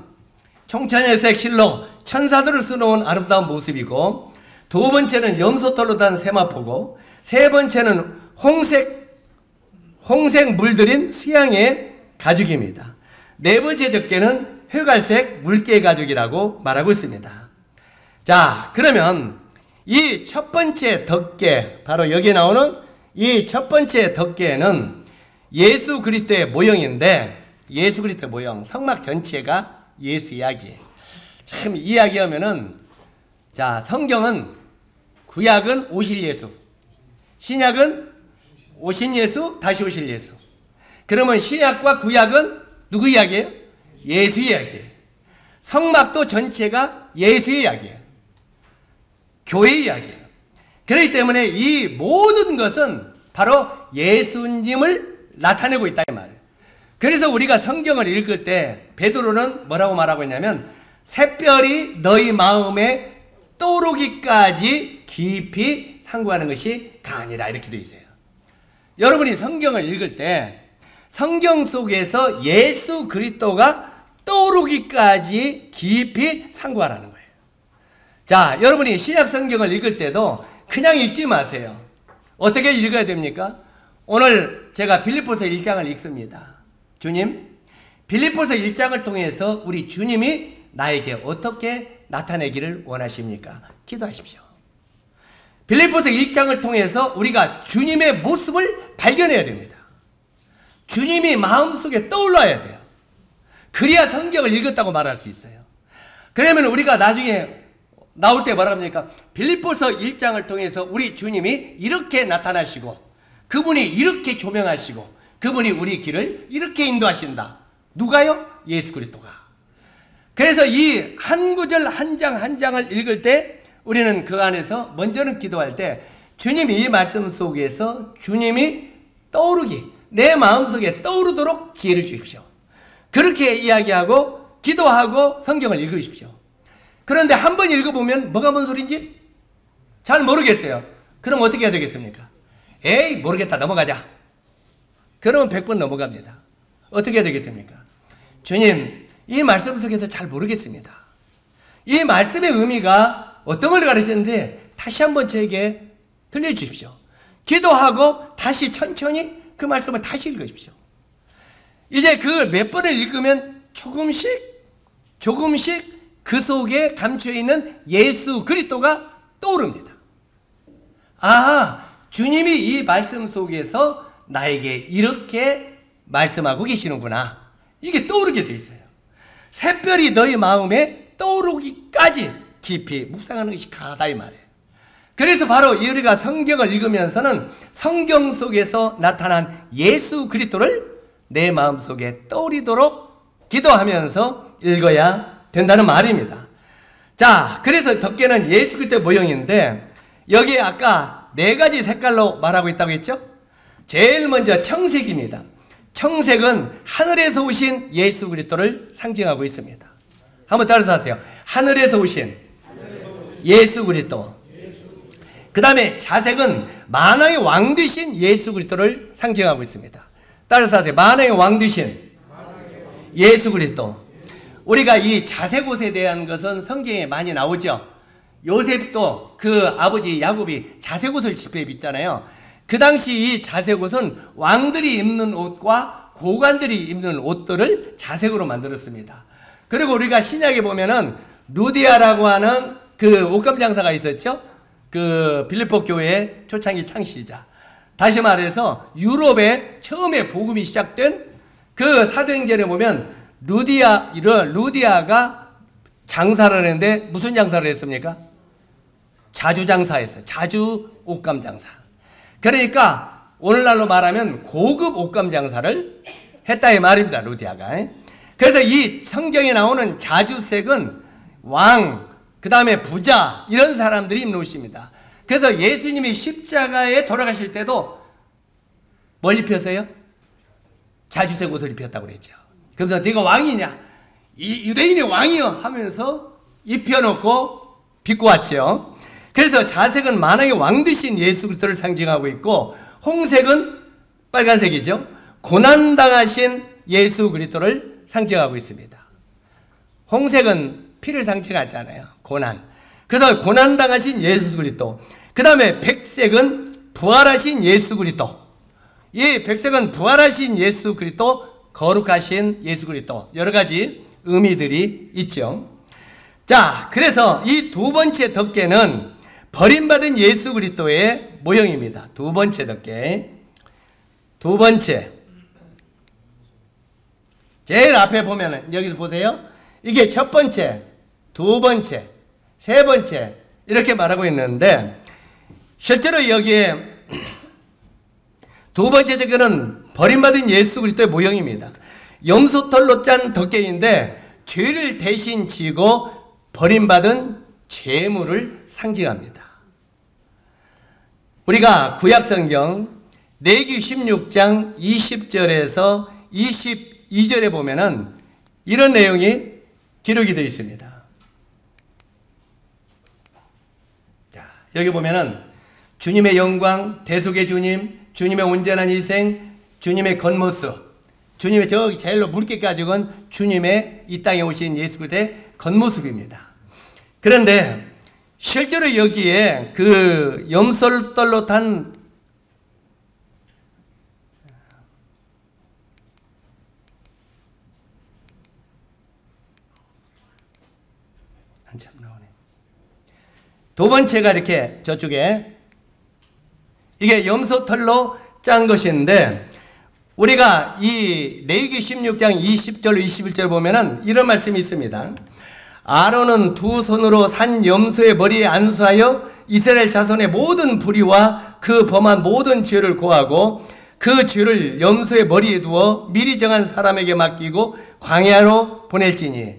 총천연색 실로 천사들을 수놓은 아름다운 모습이고 두 번째는 염소털로 단 세마포고 세 번째는 홍색 물들인 수양의 가죽입니다. 네 번째 덮개는 회갈색 물개 가죽이라고 말하고 있습니다. 자, 그러면 이 첫 번째 덮개, 바로 여기에 나오는 이 첫 번째 덮개는 예수 그리스도의 모형인데 예수 그리스도의 모형, 성막 전체가 예수 이야기예요. 참 이야기하면은, 자, 성경은 구약은 오실 예수, 신약은 오신 예수, 다시 오실 예수. 그러면 신약과 구약은 누구 이야기예요? 예수 이야기예요. 성막도 전체가 예수의 이야기예요. 교회 이야기예요. 그렇기 때문에 이 모든 것은 바로 예수님을 나타내고 있다 이 말이에요. 그래서 우리가 성경을 읽을 때 베드로는 뭐라고 말하고 있냐면, 샛별이 너희 마음에 떠오르기까지 깊이 상고하는 것이 가아니라, 이렇게 되어 있어요. 여러분이 성경을 읽을 때 성경 속에서 예수 그리스도가 떠오르기까지 깊이 상고하라는 거예요. 자, 여러분이 신약 성경을 읽을 때도 그냥 읽지 마세요. 어떻게 읽어야 됩니까? 오늘 제가 빌립보서 1장을 읽습니다. 주님, 빌립보서 1장을 통해서 우리 주님이 나에게 어떻게 나타내기를 원하십니까? 기도하십시오. 빌립보서 1장을 통해서 우리가 주님의 모습을 발견해야 됩니다. 주님이 마음속에 떠올라야 돼요. 그래야 성경을 읽었다고 말할 수 있어요. 그러면 우리가 나중에 나올 때 뭐라 합니까? 빌립보서 1장을 통해서 우리 주님이 이렇게 나타나시고, 그분이 이렇게 조명하시고, 그분이 우리 길을 이렇게 인도하신다. 누가요? 예수 그리스도가. 그래서 이 한 구절 한 장 한 장을 읽을 때 우리는 그 안에서 먼저는 기도할 때 주님이 이 말씀 속에서 주님이 떠오르기, 내 마음속에 떠오르도록 지혜를 주십시오. 그렇게 이야기하고 기도하고 성경을 읽으십시오. 그런데 한 번 읽어보면 뭐가 뭔 소린지 잘 모르겠어요. 그럼 어떻게 해야 되겠습니까? 에이, 모르겠다, 넘어가자. 그러면 100번 넘어갑니다. 어떻게 해야 되겠습니까? 주님, 이 말씀 속에서 잘 모르겠습니다. 이 말씀의 의미가 어떤 걸 가르치는데 다시 한번 저에게 들려주십시오. 기도하고 다시 천천히 그 말씀을 다시 읽으십시오. 이제 그 몇 번을 읽으면 조금씩 그 속에 감춰있는 예수 그리스도가 떠오릅니다. 아, 주님이 이 말씀 속에서 나에게 이렇게 말씀하고 계시는구나. 이게 떠오르게 돼 있어요. 샛별이 너희 마음에 떠오르기까지 깊이 묵상하는 것이 가다 이 말이에요. 그래서 바로 우리가 성경을 읽으면서는 성경 속에서 나타난 예수 그리스도를 내 마음속에 떠오르도록 기도하면서 읽어야 된다는 말입니다. 자, 그래서 덮개는 예수 그리스도의 모형인데 여기에 아까 4가지 색깔로 말하고 있다고 했죠? 제일 먼저 청색입니다. 청색은 하늘에서 오신 예수 그리스도를 상징하고 있습니다. 한번 따라서 하세요. 하늘에서 오신 예수 그리스도. 그 다음에 자색은 만왕의 왕 되신 예수 그리스도를 상징하고 있습니다. 따라서 하세요. 만왕의 왕 되신 예수 그리스도. 우리가 이 자색옷에 대한 것은 성경에 많이 나오죠. 요셉도 그 아버지 야곱이 자색옷을 집에 입잖아요. 그 당시 이 자색옷은 왕들이 입는 옷과 고관들이 입는 옷들을 자색으로 만들었습니다. 그리고 우리가 신약에 보면은 루디아라고 하는 그 옷감 장사가 있었죠. 그 빌립보 교회의 초창기 창시자. 다시 말해서 유럽에 처음에 복음이 시작된 그 사도행전에 보면 루디아가 장사를 했는데 무슨 장사를 했습니까? 자주 장사했어요. 자주 옷감 장사. 그러니까 오늘날로 말하면 고급 옷감 장사를 했다 이 말입니다. 루디아가. 그래서 이 성경에 나오는 자주색은 왕, 그 다음에 부자 이런 사람들이 입는 옷입니다. 그래서 예수님이 십자가에 돌아가실 때도 뭘 입혔어요? 자주색 옷을 입혔다고 그랬죠. 그래서 네가 왕이냐? 이 유대인의 왕이여 하면서 입혀놓고 빚고 왔죠. 그래서 자색은 만왕의 왕 되신 예수 그리스도를 상징하고 있고, 홍색은 빨간색이죠. 고난당하신 예수 그리스도를 상징하고 있습니다. 홍색은 피를 상징하잖아요. 고난. 그래서 고난당하신 예수 그리스도. 그 다음에 백색은 부활하신 예수 그리스도. 이 백색은 부활하신 예수 그리스도, 거룩하신 예수 그리스도. 여러 가지 의미들이 있죠. 자, 그래서 이 두 번째 덮개는 버림받은 예수 그리스도의 모형입니다. 두 번째 덮개. 두 번째. 제일 앞에 보면은, 여기서 보세요. 이게 첫 번째. 두 번째, 세 번째 이렇게 말하고 있는데 실제로 여기에 두 번째 제거는 버림받은 예수 그리스도의 모형입니다. 염소털로 짠 덮개인데 죄를 대신 지고 버림받은 죄물을 상징합니다. 우리가 구약성경 레위기 16장 20절에서 22절에 보면은 이런 내용이 기록이 되어 있습니다. 자, 여기 보면은 주님의 영광, 대속의 주님, 주님의 온전한 일생, 주님의 겉모습, 주님의 저기 제일로 물기까지 건 주님의 이 땅에 오신 예수 그리스도의 겉모습입니다. 그런데 실제로 여기에 그 염소털로 탄 한참 나오네. 두 번째가 이렇게 저쪽에 이게 염소털로 짠 것인데 우리가 이 레위기 16장 20절 21절 보면은 이런 말씀이 있습니다. 아론은 두 손으로 산 염소의 머리에 안수하여 이스라엘 자손의 모든 불의와 그 범한 모든 죄를 고하고 그 죄를 염소의 머리에 두어 미리 정한 사람에게 맡기고 광야로 보낼지니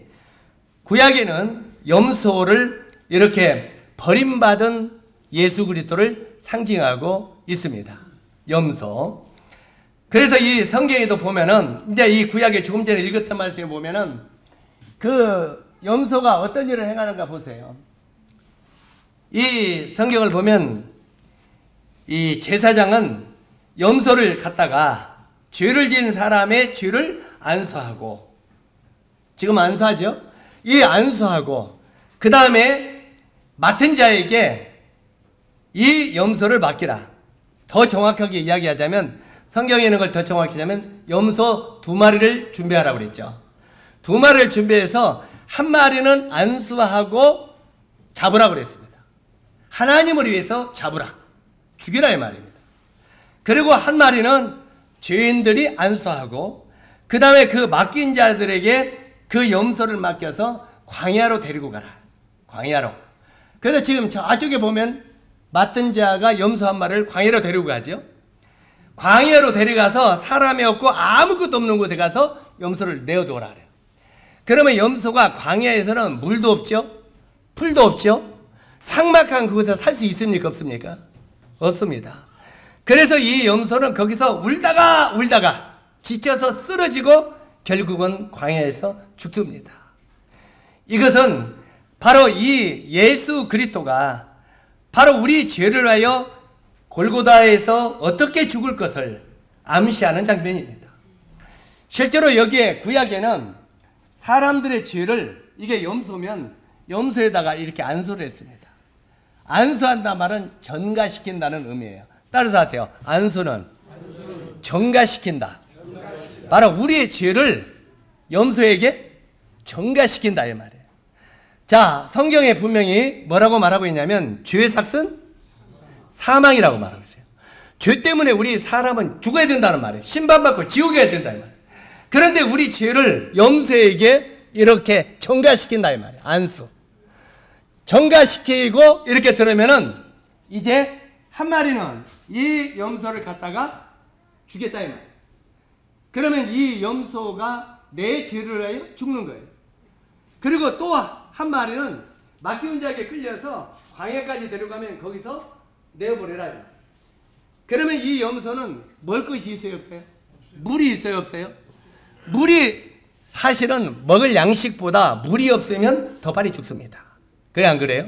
구약에는 염소를 이렇게 버림받은 예수 그리스도를 상징하고 있습니다. 염소. 그래서 이 성경에도 보면은 이제 이 구약에 조금 전에 읽었던 말씀에 보면은 그 염소가 어떤 일을 행하는가 보세요. 이 성경을 보면 이 제사장은 염소를 갖다가 죄를 지은 사람의 죄를 안수하고 지금 안수하죠? 이 안수하고 그 다음에 맡은 자에게 이 염소를 맡기라. 더 정확하게 이야기하자면 성경에 있는 걸 더 정확히 하자면 염소 2마리를 준비하라고 그랬죠. 2마리를 준비해서 한 마리는 안수하고 잡으라고 그랬습니다. 하나님을 위해서 잡으라. 죽이라 이 말입니다. 그리고 한 마리는 죄인들이 안수하고 그 다음에 그 맡긴 자들에게 그 염소를 맡겨서 광야로 데리고 가라. 광야로. 그래서 지금 저쪽에 보면 맡은 자가 염소 한 마리를 광야로 데리고 가죠. 광야로 데려가서 사람이 없고 아무것도 없는 곳에 가서 염소를 내어두어라 그래요. 그러면 염소가 광야에서는 물도 없죠. 풀도 없죠. 삭막한 그곳에서 살 수 있습니까? 없습니까? 없습니다. 그래서 이 염소는 거기서 울다가 지쳐서 쓰러지고 결국은 광야에서 죽습니다. 이것은 바로 이 예수 그리스도가 바로 우리 죄를 위하여 골고다에서 어떻게 죽을 것을 암시하는 장면입니다. 실제로 여기에 구약에는 사람들의 죄를 이게 염소면 염소에다가 이렇게 안수를 했습니다. 안수한다는 말은 전가시킨다는 의미예요. 따라서 하세요. 안수는 전가시킨다. 바로 우리의 죄를 염소에게 전가시킨다 이 말이에요. 자, 성경에 분명히 뭐라고 말하고 있냐면 죄의 삭은 사망이라고 말하고 있어요. 죄 때문에 우리 사람은 죽어야 된다는 말이에요. 심판받고 지옥에 가야 된다는 말이에요. 그런데 우리 죄를 염소에게 이렇게 전가시킨다 이 말이에요. 안수. 전가시키고 이렇게 들으면은 이제 한 마리는 이 염소를 갖다가 죽였다 이 말이에요. 그러면 이 염소가 내 죄를 위하여 죽는 거예요. 그리고 또 한 마리는 맡기는 자에게 끌려서 광야까지 데려가면 거기서 내어보내라. 그러면 이 염소는 먹을 것이 있어요 없어요? 물이 있어요 없어요? 물이 사실은 먹을 양식보다 물이 없으면 더 빨리 죽습니다. 그래 안 그래요?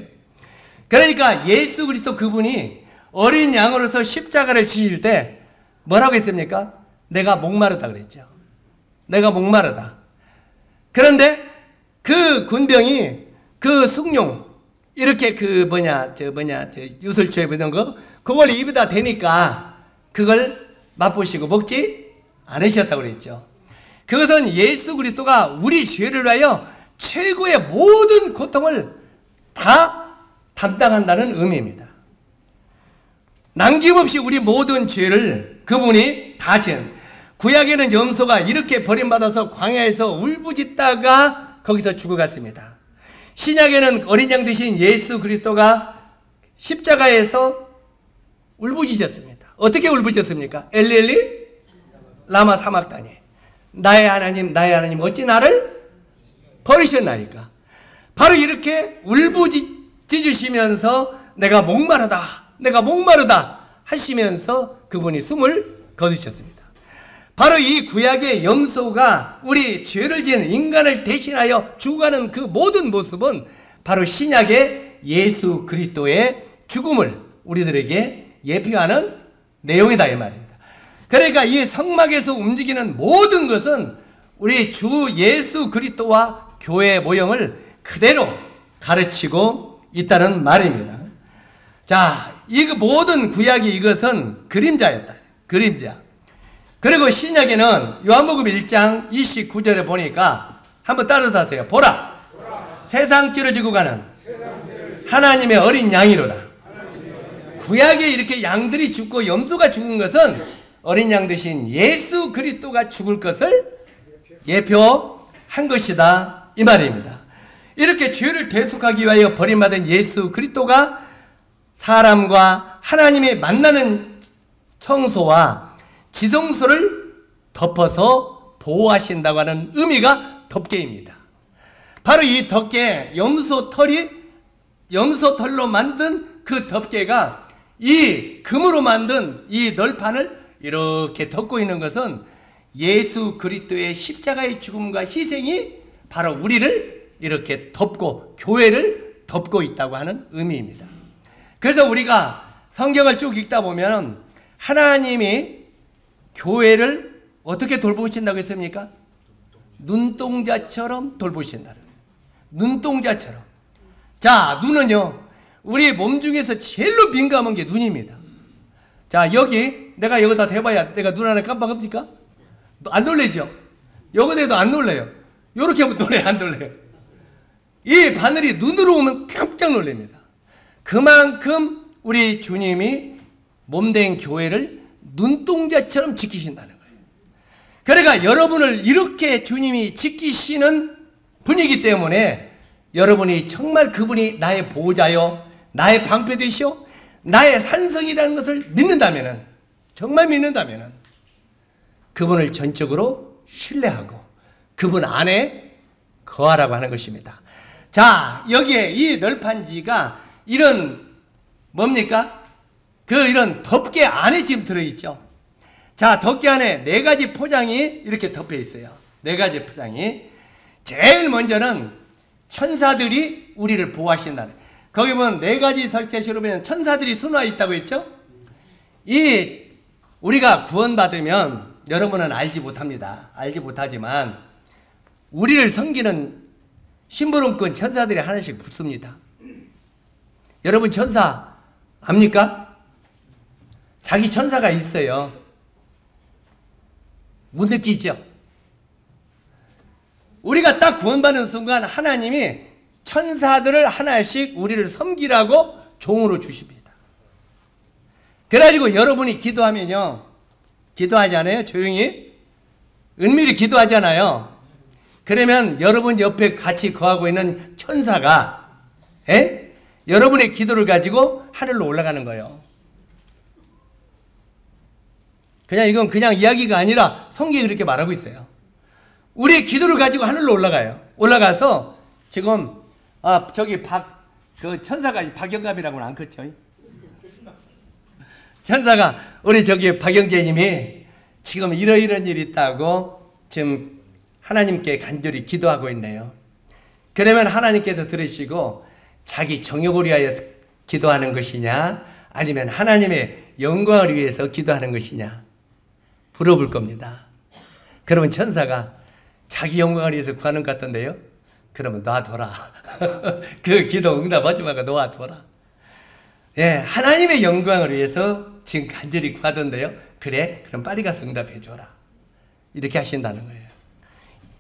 그러니까 예수 그리스도 그분이 어린 양으로서 십자가를 지실 때 뭐라고 했습니까? 내가 목마르다 그랬죠. 내가 목마르다. 그런데 그 군병이 그 숭늉 이렇게 저 유설초에 보던 거 그걸 입에다 대니까 그걸 맛보시고 먹지 않으셨다고 그랬죠. 그것은 예수 그리스도가 우리 죄를 위하여 최고의 모든 고통을 다 담당한다는 의미입니다. 남김없이 우리 모든 죄를 그분이 다 지은. 구약에는 염소가 이렇게 버림받아서 광야에서 울부짖다가 거기서 죽어갔습니다. 신약에는 어린 양 되신 예수 그리스도가 십자가에서 울부짖었습니다. 어떻게 울부짖었습니까? 엘리 라마 사막다니, 나의 하나님 어찌 나를 버리셨나이까. 바로 이렇게 울부짖으시면서 내가 목마르다 하시면서 그분이 숨을 거두셨습니다. 바로 이 구약의 염소가 우리 죄를 지은 인간을 대신하여 죽어가는 그 모든 모습은 바로 신약의 예수 그리스도의 죽음을 우리들에게 예표하는 내용이다 이 말입니다. 그러니까 이 성막에서 움직이는 모든 것은 우리 주 예수 그리스도와 교회의 모형을 그대로 가르치고 있다는 말입니다. 자, 이 모든 구약이 이것은 그림자였다. 그림자. 그리고 신약에는 요한복음 1장 29절에 보니까 한번 따라서 하세요. 보라, 세상 죄를 지고 가는 하나님의 어린 양이로다. 구약에 이렇게 양들이 죽고 염소가 죽은 것은 어린 양 대신 예수 그리스도가 죽을 것을 예표한 것이다 이 말입니다. 이렇게 죄를 대속하기 위하여 버림받은 예수 그리스도가 사람과 하나님이 만나는 성소와 지성소를 덮어서 보호하신다고 하는 의미가 덮개입니다. 바로 이 덮개, 염소털로 만든 그 덮개가 이 금으로 만든 이 널판을 이렇게 덮고 있는 것은 예수 그리스도의 십자가의 죽음과 희생이 바로 우리를 이렇게 덮고 교회를 덮고 있다고 하는 의미입니다. 그래서 우리가 성경을 쭉 읽다 보면 하나님이 교회를 어떻게 돌보신다고 했습니까? 눈동자처럼 돌보신다. 눈동자처럼. 자, 눈은요, 우리 몸 중에서 제일로 민감한 게 눈입니다. 자, 내가 여기다 대봐야 내가 눈 하나 깜빡합니까? 안 놀래죠? 여기대도 안 놀래요. 요렇게 하면 놀래요, 안 놀래요? 이 바늘이 눈으로 오면 깜짝 놀랍니다. 그만큼 우리 주님이 몸된 교회를 눈동자처럼 지키신다는 거예요. 그러니까 여러분을 이렇게 주님이 지키시는 분이기 때문에 여러분이 정말 그분이 나의 보호자요, 나의 방패되시오, 나의 산성이라는 것을 믿는다면은, 정말 믿는다면은 그분을 전적으로 신뢰하고 그분 안에 거하라고 하는 것입니다. 자, 여기에 이 널판지가 이런 뭡니까? 이런 덮개 안에 지금 들어있죠. 자, 덮개 안에 4가지 포장이 이렇게 덮여 있어요. 4가지 포장이. 제일 먼저는 천사들이 우리를 보호하신다는. 거기 보면 4가지 설자시로 보면 천사들이 순화해 있다고 했죠. 우리가 구원받으면 여러분은 알지 못합니다. 알지 못하지만 우리를 섬기는 심부름꾼 천사들이 하나씩 붙습니다. 여러분 천사 압니까? 자기 천사가 있어요. 못 느끼죠? 우리가 딱 구원받는 순간 하나님이 천사들을 하나씩 우리를 섬기라고 종으로 주십니다. 그래가지고 여러분이 기도하면요, 기도하잖아요. 조용히 은밀히 기도하잖아요. 그러면 여러분 옆에 같이 거하고 있는 천사가 여러분의 기도를 가지고 하늘로 올라가는 거예요. 이건 그냥 이야기가 아니라 성경이 그렇게 말하고 있어요. 우리의 기도를 가지고 하늘로 올라가요. 올라가서 지금 저기 그 천사가 박영감이라고는 안 컸죠. 천사가 우리 저기 박영재님이 지금 이런 일이 있다고 지금 하나님께 간절히 기도하고 있네요. 그러면 하나님께서 들으시고 자기 정욕을 위하여 기도하는 것이냐 아니면 하나님의 영광을 위해서 기도하는 것이냐 물어볼 겁니다. 그러면 천사가 자기 영광을 위해서 구하는 것 같던데요. 그러면 놔둬라. 그 기도 응답하지 말고 놔둬라. 예, 하나님의 영광을 위해서 지금 간절히 구하던데요. 그래, 그럼 빨리 가서 응답해줘라. 이렇게 하신다는 거예요.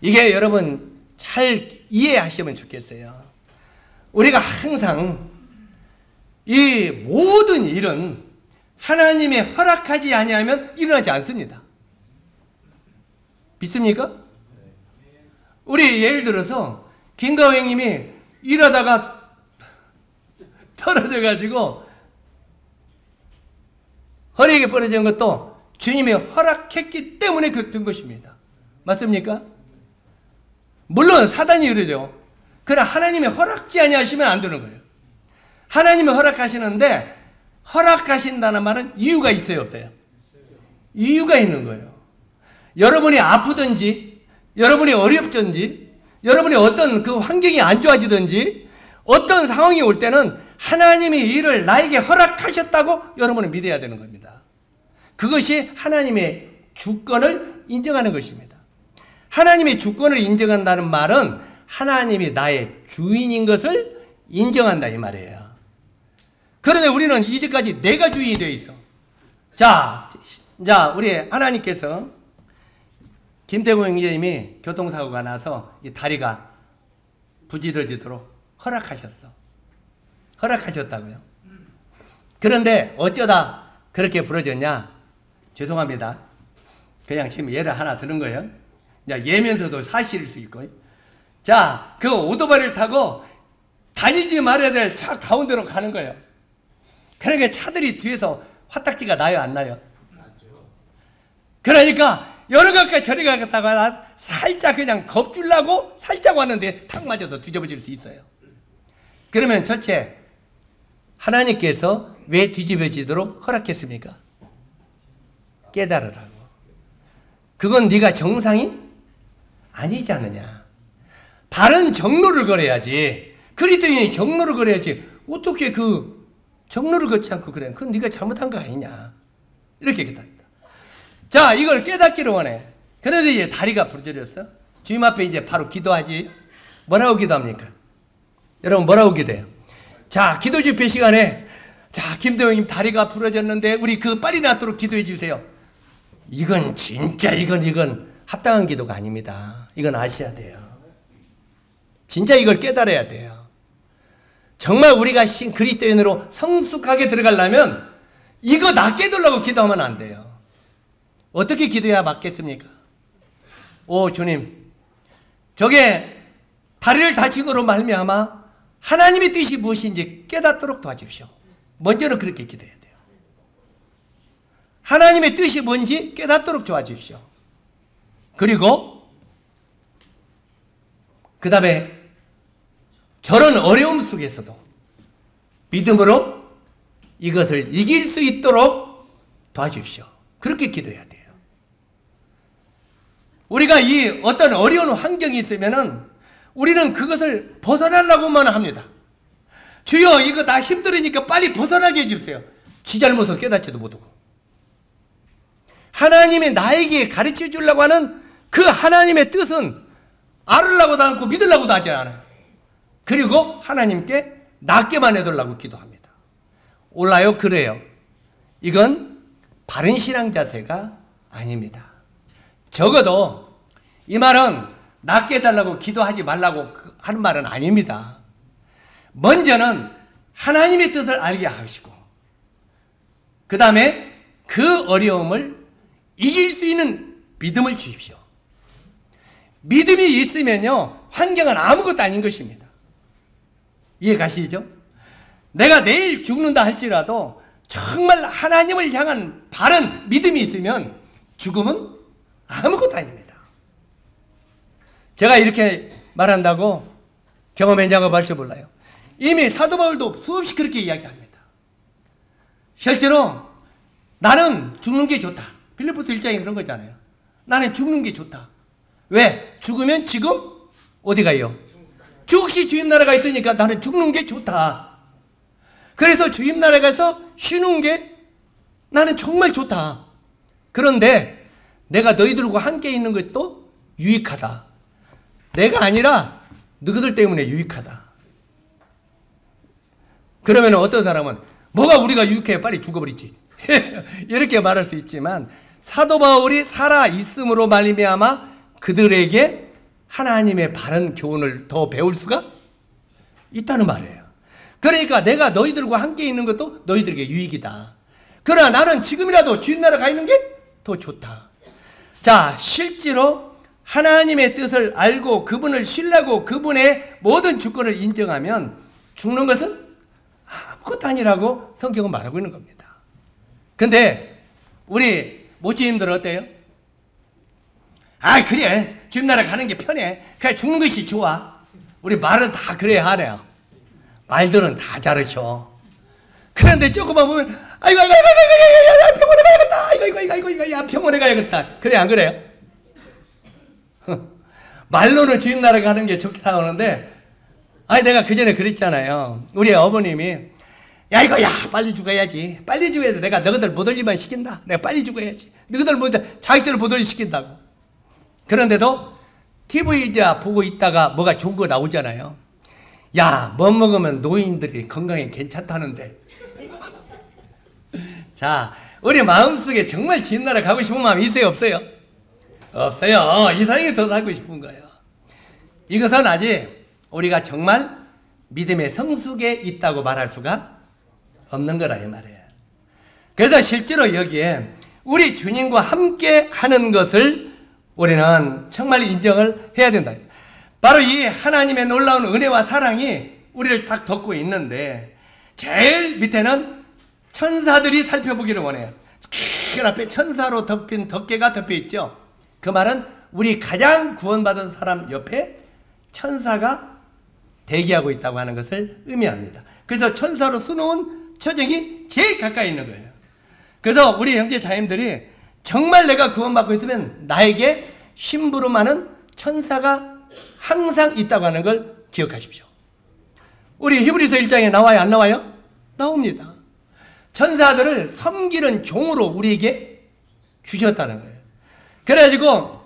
이게 여러분 잘 이해하시면 좋겠어요. 우리가 항상 이 모든 일은 하나님의 허락하지 아니하면 일어나지 않습니다. 믿습니까? 우리 예를 들어서 김가호 형님이 일하다가 떨어져가지고 허리가 부러진 것도 주님이 허락했기 때문에 된 것입니다. 맞습니까? 물론 사단이 이러죠. 그러나 하나님이 허락지 아니하시면 안 되는 거예요. 하나님이 허락하시는데 허락하신다는 말은 이유가 있어요, 없어요? 이유가 있는 거예요. 여러분이 아프든지, 여러분이 어렵든지, 여러분이 어떤 그 환경이 안 좋아지든지, 어떤 상황이 올 때는 하나님이 일을 나에게 허락하셨다고 여러분은 믿어야 되는 겁니다. 그것이 하나님의 주권을 인정하는 것입니다. 하나님의 주권을 인정한다는 말은 하나님이 나의 주인인 것을 인정한다 이 말이에요. 그런데 우리는 이제까지 내가 주인이 되어 있어. 자, 우리 하나님께서 김태구 형제님이 교통사고가 나서 이 다리가 부지러지도록 허락하셨다고요. 그런데 어쩌다 그렇게 부러졌냐? 죄송합니다. 그냥 지금 예를 하나 드는 거예요. 예면서도 사실일 수 있고. 자, 그 오토바이를 타고 다니지 말아야 될 차 가운데로 가는 거예요. 그러니까 차들이 뒤에서 화딱지가 나요, 안 나요? 그러니까 여러 가까 저리 가다가 살짝 그냥 겁주려고 살짝 왔는데 탁 맞아서 뒤집어질 수 있어요. 그러면 절체 하나님께서 왜 뒤집어지도록 허락했습니까? 깨달으라고. 그건 네가 정상이 아니지 않느냐. 바른 정로를 걸어야지. 그리스도인이 정로를 걸어야지. 어떻게 그 정로를 걷지 않고 그래? 그건 네가 잘못한 거 아니냐. 이렇게 깨달다. 자, 이걸 깨닫기를 원해. 그런데 이제 다리가 부러졌어. 주님 앞에 이제 바로 기도하지. 뭐라고 기도합니까? 여러분 뭐라고 기도해요? 자, 기도 집회 시간에 자, 김대웅님 다리가 부러졌는데 우리 그 빨리 낫도록 기도해 주세요. 이건 진짜 이건 합당한 기도가 아닙니다. 이건 아셔야 돼요. 진짜 이걸 깨달아야 돼요. 정말 우리가 그리스도인으로 성숙하게 들어가려면 이거 나 깨달으려고 기도하면 안 돼요. 어떻게 기도해야 맞겠습니까? 오 주님, 저게 다리를 다친 거로 말미암아 하나님의 뜻이 무엇인지 깨닫도록 도와주십시오. 먼저는 그렇게 기도해야 돼요. 하나님의 뜻이 뭔지 깨닫도록 도와주십시오. 그리고 그 다음에 저런 어려움 속에서도 믿음으로 이것을 이길 수 있도록 도와주십시오. 그렇게 기도해야 돼요. 우리가 이 어떤 어려운 환경이 있으면은 우리는 그것을 벗어나려고만 합니다. 주여, 이거 나 힘들으니까 빨리 벗어나게 해주세요. 지 잘못을 깨닫지도 못하고. 하나님이 나에게 가르쳐 주려고 하는 그 하나님의 뜻은 알으려고도 않고 믿으려고도 하지 않아요. 그리고 하나님께 낫게만 해달라고 기도합니다. 올라요? 그래요. 이건 바른 신앙 자세가 아닙니다. 적어도 이 말은 낫게 해달라고 기도하지 말라고 하는 말은 아닙니다. 먼저는 하나님의 뜻을 알게 하시고 그 다음에 그 어려움을 이길 수 있는 믿음을 주십시오. 믿음이 있으면요 환경은 아무것도 아닌 것입니다. 이해 가시죠? 내가 내일 죽는다 할지라도 정말 하나님을 향한 바른 믿음이 있으면 죽음은 아무것도 아닙니다. 제가 이렇게 말한다고 경험했냐고 말지 몰라요. 이미 사도 바울도 수없이 그렇게 이야기합니다. 실제로 나는 죽는 게 좋다. 빌립보서 1장에 그런 거잖아요. 나는 죽는 게 좋다. 왜? 죽으면 지금 어디 가요? 즉시 주님 나라가 있으니까 나는 죽는 게 좋다. 그래서 주님 나라에 가서 쉬는 게 나는 정말 좋다. 그런데 내가 너희들과 함께 있는 것도 유익하다. 내가 아니라 너희들 때문에 유익하다. 그러면 어떤 사람은 뭐가 우리가 유익해? 빨리 죽어버리지. 이렇게 말할 수 있지만 사도 바울이 살아 있음으로 말미암아 그들에게 하나님의 바른 교훈을 더 배울 수가 있다는 말이에요. 그러니까 내가 너희들과 함께 있는 것도 너희들에게 유익이다. 그러나 나는 지금이라도 주님 나라 가 있는 게 더 좋다. 자, 실제로 하나님의 뜻을 알고 그분을 신뢰하고 그분의 모든 주권을 인정하면 죽는 것은 아무것도 아니라고 성경은 말하고 있는 겁니다. 근데 우리 모치님들은 어때요? 아 그래 주님 나라 가는 게 편해. 그냥 죽는 것이 좋아. 우리 말은 다 그래야 하네요. 말들은 다 잘하셔. 그런데 조금만 보면 아이고 병원에 가야겠다. 이거 병원에 가야겠다. 그래 안 그래요? 말로는 주님 나라 가는 게 좋다고 하는데 아니 내가 그전에 그랬잖아요. 우리 어머님이 야 이거 야 빨리 죽어야지. 빨리 죽어야 돼. 내가 너희들 못 올리만 시킨다. 내가 빨리 죽어야지. 너희들 못 자기들 못 올리 시킨다고. 그런데도 TV 이제 보고 있다가 뭐가 좋은 거 나오잖아요. 야 뭐 먹으면 노인들이 건강에 괜찮다는데. 자 우리 마음속에 정말 주님 나라 가고 싶은 마음이 있어요 없어요? 없어요. 이 세상에 더 살고 싶은 거예요. 이것은 아직 우리가 정말 믿음의 성숙에 있다고 말할 수가 없는 거라 이 말이에요. 그래서 실제로 여기에 우리 주님과 함께 하는 것을 우리는 정말 인정을 해야 된다. 바로 이 하나님의 놀라운 은혜와 사랑이 우리를 딱 덮고 있는데 제일 밑에는 천사들이 살펴보기를 원해요. 그 앞에 천사로 덮인 덮개가 덮여 있죠. 그 말은 우리 가장 구원받은 사람 옆에 천사가 대기하고 있다고 하는 것을 의미합니다. 그래서 천사로 수놓은 처정이 제일 가까이 있는 거예요. 그래서 우리 형제 자님들이 정말 내가 구원받고 있으면 나에게 심부름하는 천사가 항상 있다고 하는 걸 기억하십시오. 우리 히브리서 1장에 나와요 안 나와요? 나옵니다. 천사들을 섬기는 종으로 우리에게 주셨다는 거예요. 그래가지고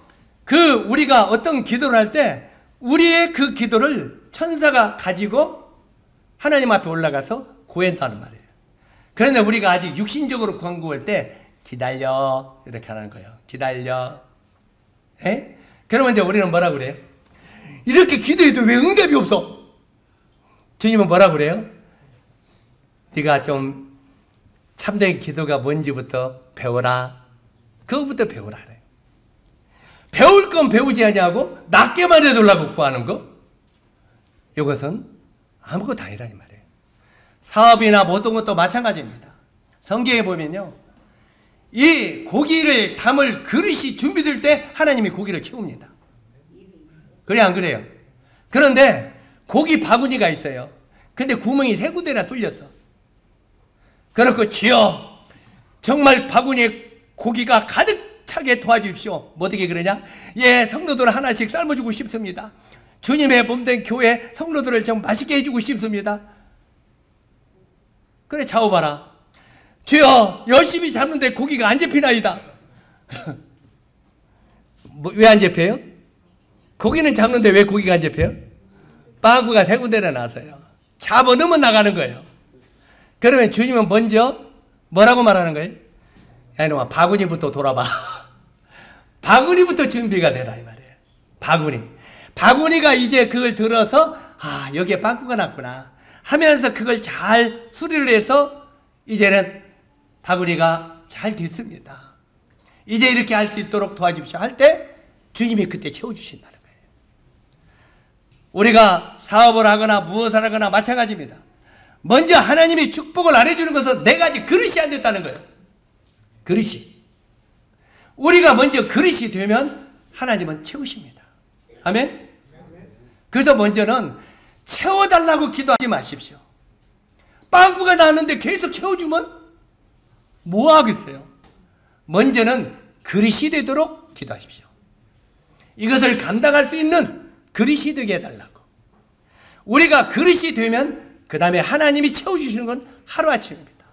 우리가 어떤 기도를 할 때 우리의 그 기도를 천사가 가지고 하나님 앞에 올라가서 구한다는 말이에요. 그런데 우리가 아직 육신적으로 구한 구할 때 기다려 이렇게 하는 거예요. 기다려. 에? 그러면 이제 우리는 뭐라 그래요? 이렇게 기도해도 왜 응답이 없어? 주님은 뭐라 그래요? 네가 좀 참된 기도가 뭔지부터 배워라. 그거부터 배우라 그래. 배울 건 배우지 않냐고 낫게만 해달라고 구하는 거? 이것은 아무것도 아니라 이 말이에요. 사업이나 모든 것도 마찬가지입니다. 성경에 보면요, 이 고기를 담을 그릇이 준비될 때 하나님이 고기를 채웁니다. 그래 안 그래요? 그런데 고기 바구니가 있어요. 근데 구멍이 3군데나 뚫렸어. 그렇고 주여 정말 바구니에 고기가 가득 차게 도와주십시오. 뭐 어떻게 그러냐? 예, 성도들 하나씩 삶아주고 싶습니다. 주님의 몸된 교회 성도들을 좀 맛있게 해주고 싶습니다. 그래 잡아봐라. 주여 열심히 잡는데 고기가 안 잡히나이다. 왜 안 잡혀요? 고기는 잡는데 왜 고기가 안 잡혀요? 빵구가 3군데나 나왔어요. 잡아넣으면 나가는 거예요. 그러면 주님은 먼저 뭐라고 말하는 거예요? 야 이놈아 바구니부터 돌아봐. 바구니부터 준비가 되라 이 말이에요. 바구니가 이제 그걸 들어서 아 여기에 빵꾸가 났구나 하면서 그걸 잘 수리를 해서 이제는 바구니가 잘 됐습니다. 이제 이렇게 할 수 있도록 도와주십시오 할 때 주님이 그때 채워주신다는 거예요. 우리가 사업을 하거나 무엇을 하거나 마찬가지입니다. 먼저 하나님이 축복을 안 해주는 것은 내가 아직 그릇이 안 됐다는 거예요. 그릇이. 우리가 먼저 그릇이 되면 하나님은 채우십니다. 아멘? 그래서 먼저는 채워달라고 기도하지 마십시오. 빵꾸가 나는데 계속 채워주면 뭐 하겠어요? 먼저는 그릇이 되도록 기도하십시오. 이것을 감당할 수 있는 그릇이 되게 해달라고. 우리가 그릇이 되면 그 다음에 하나님이 채워주시는 건 하루아침입니다.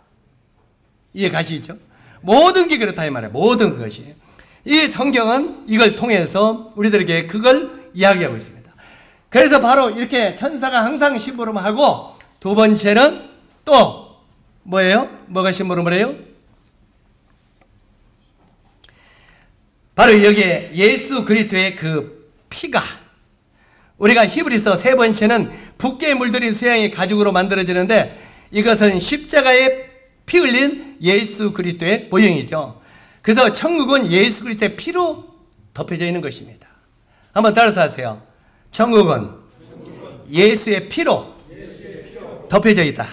이해 가시죠? 모든 게 그렇다 이 말이에요. 모든 것이. 이 성경은 이걸 통해서 우리들에게 그걸 이야기하고 있습니다. 그래서 바로 이렇게 천사가 항상 심부름하고 두 번째는 또 뭐예요? 뭐가 심부름을 해요? 바로 여기에 예수 그리스도의 그 피가 우리가 히브리서 3번째는 붓게 물들인 쇠양의 가죽으로 만들어지는데 이것은 십자가에 피 흘린 예수 그리스도의 모형이죠. 그래서 천국은 예수 그리스도의 피로 덮여져 있는 것입니다. 한번 따라서 하세요. 천국은 예수의 피로 덮여져 있다.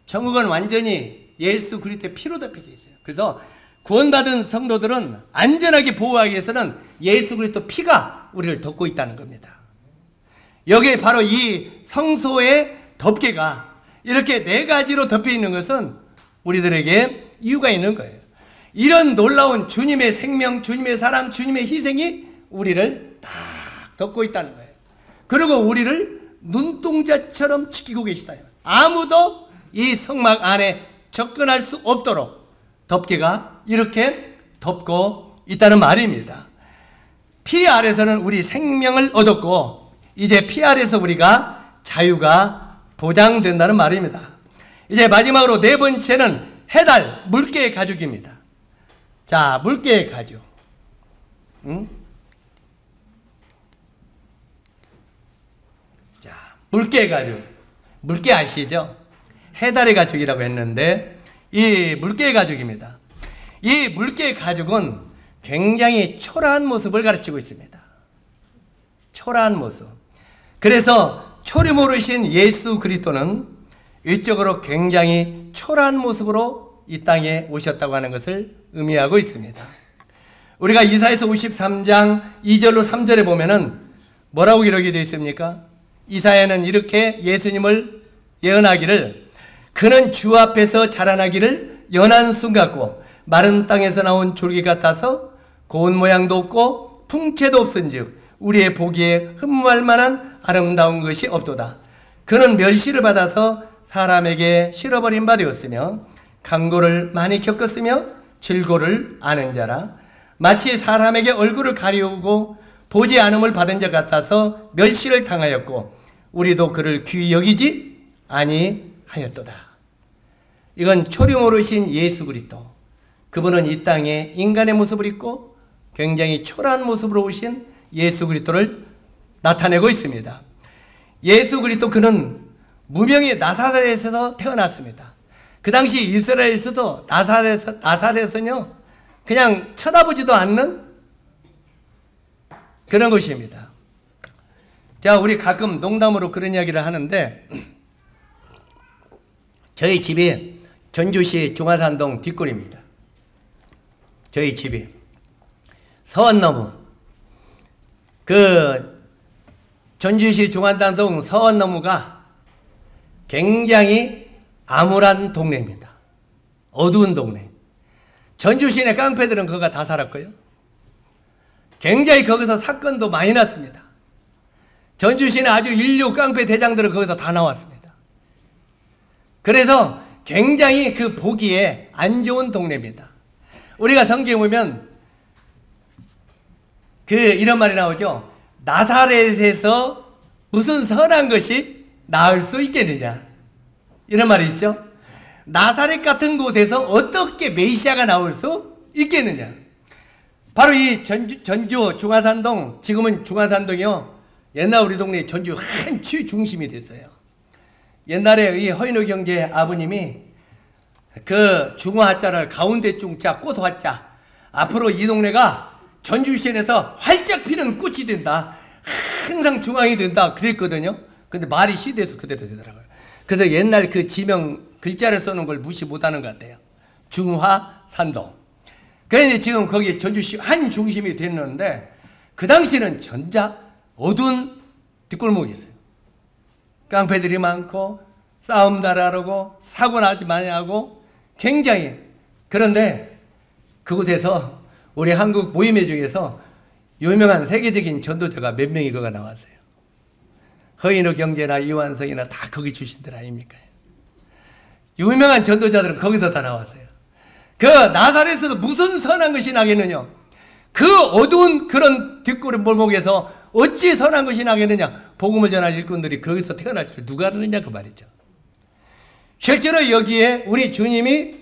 천국은 완전히 예수 그리스도의 피로 덮여져 있어요. 그래서 구원받은 성도들은 안전하게 보호하기 위해서는 예수 그리스도 피가 우리를 덮고 있다는 겁니다. 여기에 바로 이 성소의 덮개가 이렇게 4가지로 덮여 있는 것은 우리들에게 이유가 있는 거예요. 이런 놀라운 주님의 생명, 주님의 사랑, 주님의 희생이 우리를 딱 덮고 있다는 거예요. 그리고 우리를 눈동자처럼 지키고 계시다. 아무도 이 성막 안에 접근할 수 없도록 덮개가 이렇게 덮고 있다는 말입니다. 피 아래서는 우리 생명을 얻었고 이제 피 아래서 우리가 자유가 보장된다는 말입니다. 이제 마지막으로 4번째는 해달, 물개의 가죽입니다. 자, 물개의 가죽. 자, 물개의 가죽. 물개 아시죠? 해달의 가죽이라고 했는데 이 물개의 가죽입니다. 이 물개의 가죽은 굉장히 초라한 모습을 가르치고 있습니다. 초라한 모습. 그래서 초리 모르신 예수 그리스도는 위적으로 굉장히 초라한 모습으로 이 땅에 오셨다고 하는 것을 의미하고 있습니다. 우리가 이사야서 53장 2절로 3절에 보면은 뭐라고 기록이 되어 있습니까? 이사야는 이렇게 예수님을 예언하기를 그는 주 앞에서 자라나기를 연한 순 같고 마른 땅에서 나온 줄기 같아서 고운 모양도 없고 풍채도 없은즉 우리의 보기에 흠모할 만한 아름다운 것이 없도다. 그는 멸시를 받아서 사람에게 실어버린 바 되었으며 강고를 많이 겪었으며 질고를 아는 자라. 마치 사람에게 얼굴을 가리우고 보지 않음을 받은 자 같아서 멸시를 당하였고 우리도 그를 귀히 여기지 아니하였도다. 이건 초리 모르신 예수 그리스도. 그분은 이 땅에 인간의 모습을 입고 굉장히 초라한 모습으로 오신 예수 그리스도를 나타내고 있습니다. 예수 그리스도 그는 무명의 나사렛에서 태어났습니다. 그 당시 이스라엘에서도 나사렛은요 그냥 쳐다보지도 않는 그런 곳입니다. 자, 우리 가끔 농담으로 그런 이야기를 하는데 저희 집이 전주시 중화산동 뒷골입니다. 저희 집이 서원너무 그 전주시 중화산동 서원너무가 굉장히 암울한 동네입니다. 어두운 동네. 전주 시내 깡패들은 거기가 다 살았고요. 굉장히 거기서 사건도 많이 났습니다. 전주 시내 아주 인류 깡패 대장들은 거기서 다 나왔습니다. 그래서 굉장히 그 보기에 안 좋은 동네입니다. 우리가 성경에 보면 이런 말이 나오죠. 나사렛에서 무슨 선한 것이 나을 수 있겠느냐. 이런 말이 있죠. 나사렛 같은 곳에서 어떻게 메시아가 나올 수 있겠느냐. 바로 이 전주 중화산동, 지금은 중화산동이요. 옛날 우리 동네 전주 한 중심이 됐어요. 옛날에 이 허인호 경제 아버님이 그 중화자를 가운데 중자 꽃화자 앞으로 이 동네가 전주시내에서 활짝 피는 꽃이 된다. 항상 중앙이 된다. 그랬거든요. 근데 말이 시대에서 그대로 되더라고요. 그래서 옛날 그 지명 글자를 써놓은 걸 무시 못하는 것 같아요. 중화산동. 그런데 지금 거기 전주시 한 중심이 됐는데 그 당시는 전자 어두운 뒷골목이었어요. 깡패들이 많고 싸움 나라고 사고 나지 많이 하고 굉장히. 그런데 그곳에서 우리 한국 모임회 중에서 유명한 세계적인 전도자가 몇 명이 거가 나왔어요. 허인호 경제나 이완성이나 다 거기 출신들 아닙니까? 유명한 전도자들은 거기서 다 나왔어요. 그 나사렛에서 무슨 선한 것이 나겠느냐? 그 어두운 그런 뒷골 몰목에서 어찌 선한 것이 나겠느냐? 복음을 전할 일꾼들이 거기서 태어날 줄 누가 알느냐 그 말이죠. 실제로 여기에 우리 주님이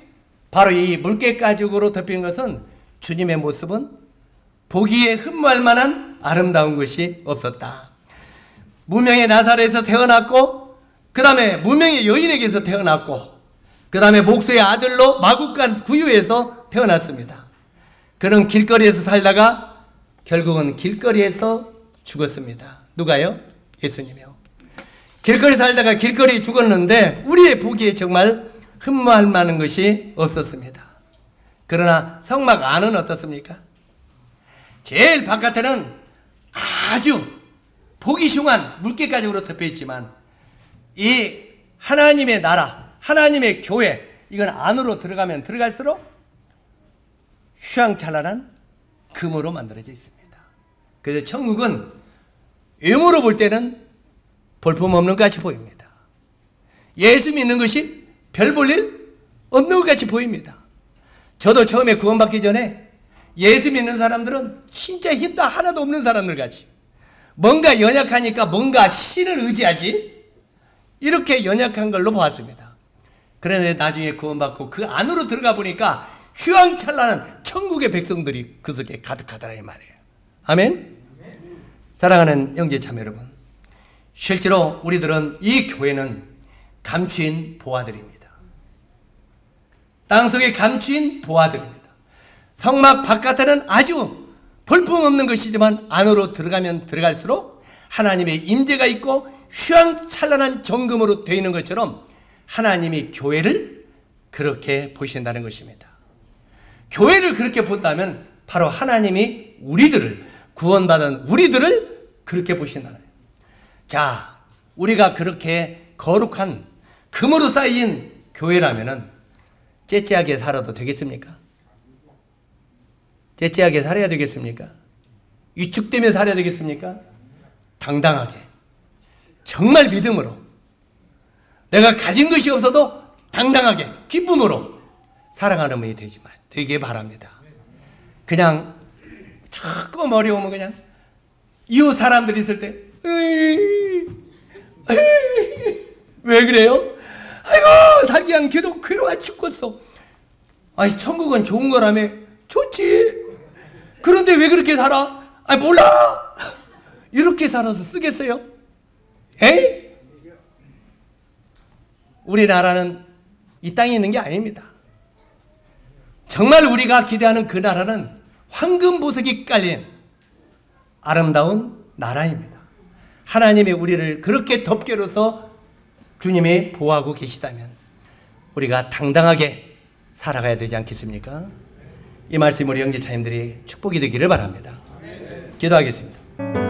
바로 이 물개 가죽으로 덮인 것은 주님의 모습은 보기에 흠모할 만한 아름다운 것이 없었다. 무명의 나사렛에서 태어났고 그 다음에 무명의 여인에게서 태어났고 그 다음에 목수의 아들로 마국간 구유에서 태어났습니다. 그는 길거리에서 살다가 결국은 길거리에서 죽었습니다. 누가요? 예수님이요. 길거리 살다가 길거리에 죽었는데 우리의 보기에 정말 흠모할 만한 것이 없었습니다. 그러나 성막 안은 어떻습니까? 제일 바깥에는 아주 보기 흉한 물개가죽으로 덮여 있지만 이 하나님의 나라, 하나님의 교회, 이건 안으로 들어가면 들어갈수록 휘황찬란한 금으로 만들어져 있습니다. 그래서 천국은 외모로 볼 때는 볼품없는 것 같이 보입니다. 예수 믿는 것이 별 볼 일 없는 것 같이 보입니다. 저도 처음에 구원받기 전에 예수 믿는 사람들은 진짜 힘도 하나도 없는 사람들 같이, 뭔가 연약하니까 뭔가 신을 의지하지, 이렇게 연약한 걸로 보았습니다. 그런데 나중에 구원받고 그 안으로 들어가 보니까 휘황찬란한 천국의 백성들이 그 속에 가득하더라 이 말이에요. 아멘. 사랑하는 형제자매 여러분, 실제로 우리들은 이 교회는 감추인 보화들입니다. 땅속에 감추인 보화들입니다. 성막 바깥에는 아주 볼품없는 것이지만 안으로 들어가면 들어갈수록 하나님의 임재가 있고 휘황찬란한 정금으로 되어 있는 것처럼 하나님이 교회를 그렇게 보신다는 것입니다. 교회를 그렇게 본다면 바로 하나님이 우리들을, 구원받은 우리들을 그렇게 보신다는 거예요. 자, 우리가 그렇게 거룩한 금으로 쌓인 교회라면은 째째하게 살아도 되겠습니까? 째째하게 살아야 되겠습니까? 위축되며 살아야 되겠습니까? 당당하게, 정말 믿음으로, 내가 가진 것이 없어도 당당하게 기쁨으로 살아가는 분이 되게 바랍니다. 그냥 자꾸 머리 오면 그냥 이웃 사람들이 있을 때 왜 그래요? 아이고 살기한 괴로워 죽겠어. 아니 천국은 좋은 거라며. 좋지. 그런데 왜 그렇게 살아? 아 몰라. 이렇게 살아서 쓰겠어요? 에이? 우리나라는 이 땅에 있는 게 아닙니다. 정말 우리가 기대하는 그 나라는 황금 보석이 깔린 아름다운 나라입니다. 하나님이 우리를 그렇게 덮개로서 주님이 보호하고 계시다면 우리가 당당하게 살아가야 되지 않겠습니까? 이 말씀 우리 형제자님들이 축복이 되기를 바랍니다. 기도하겠습니다.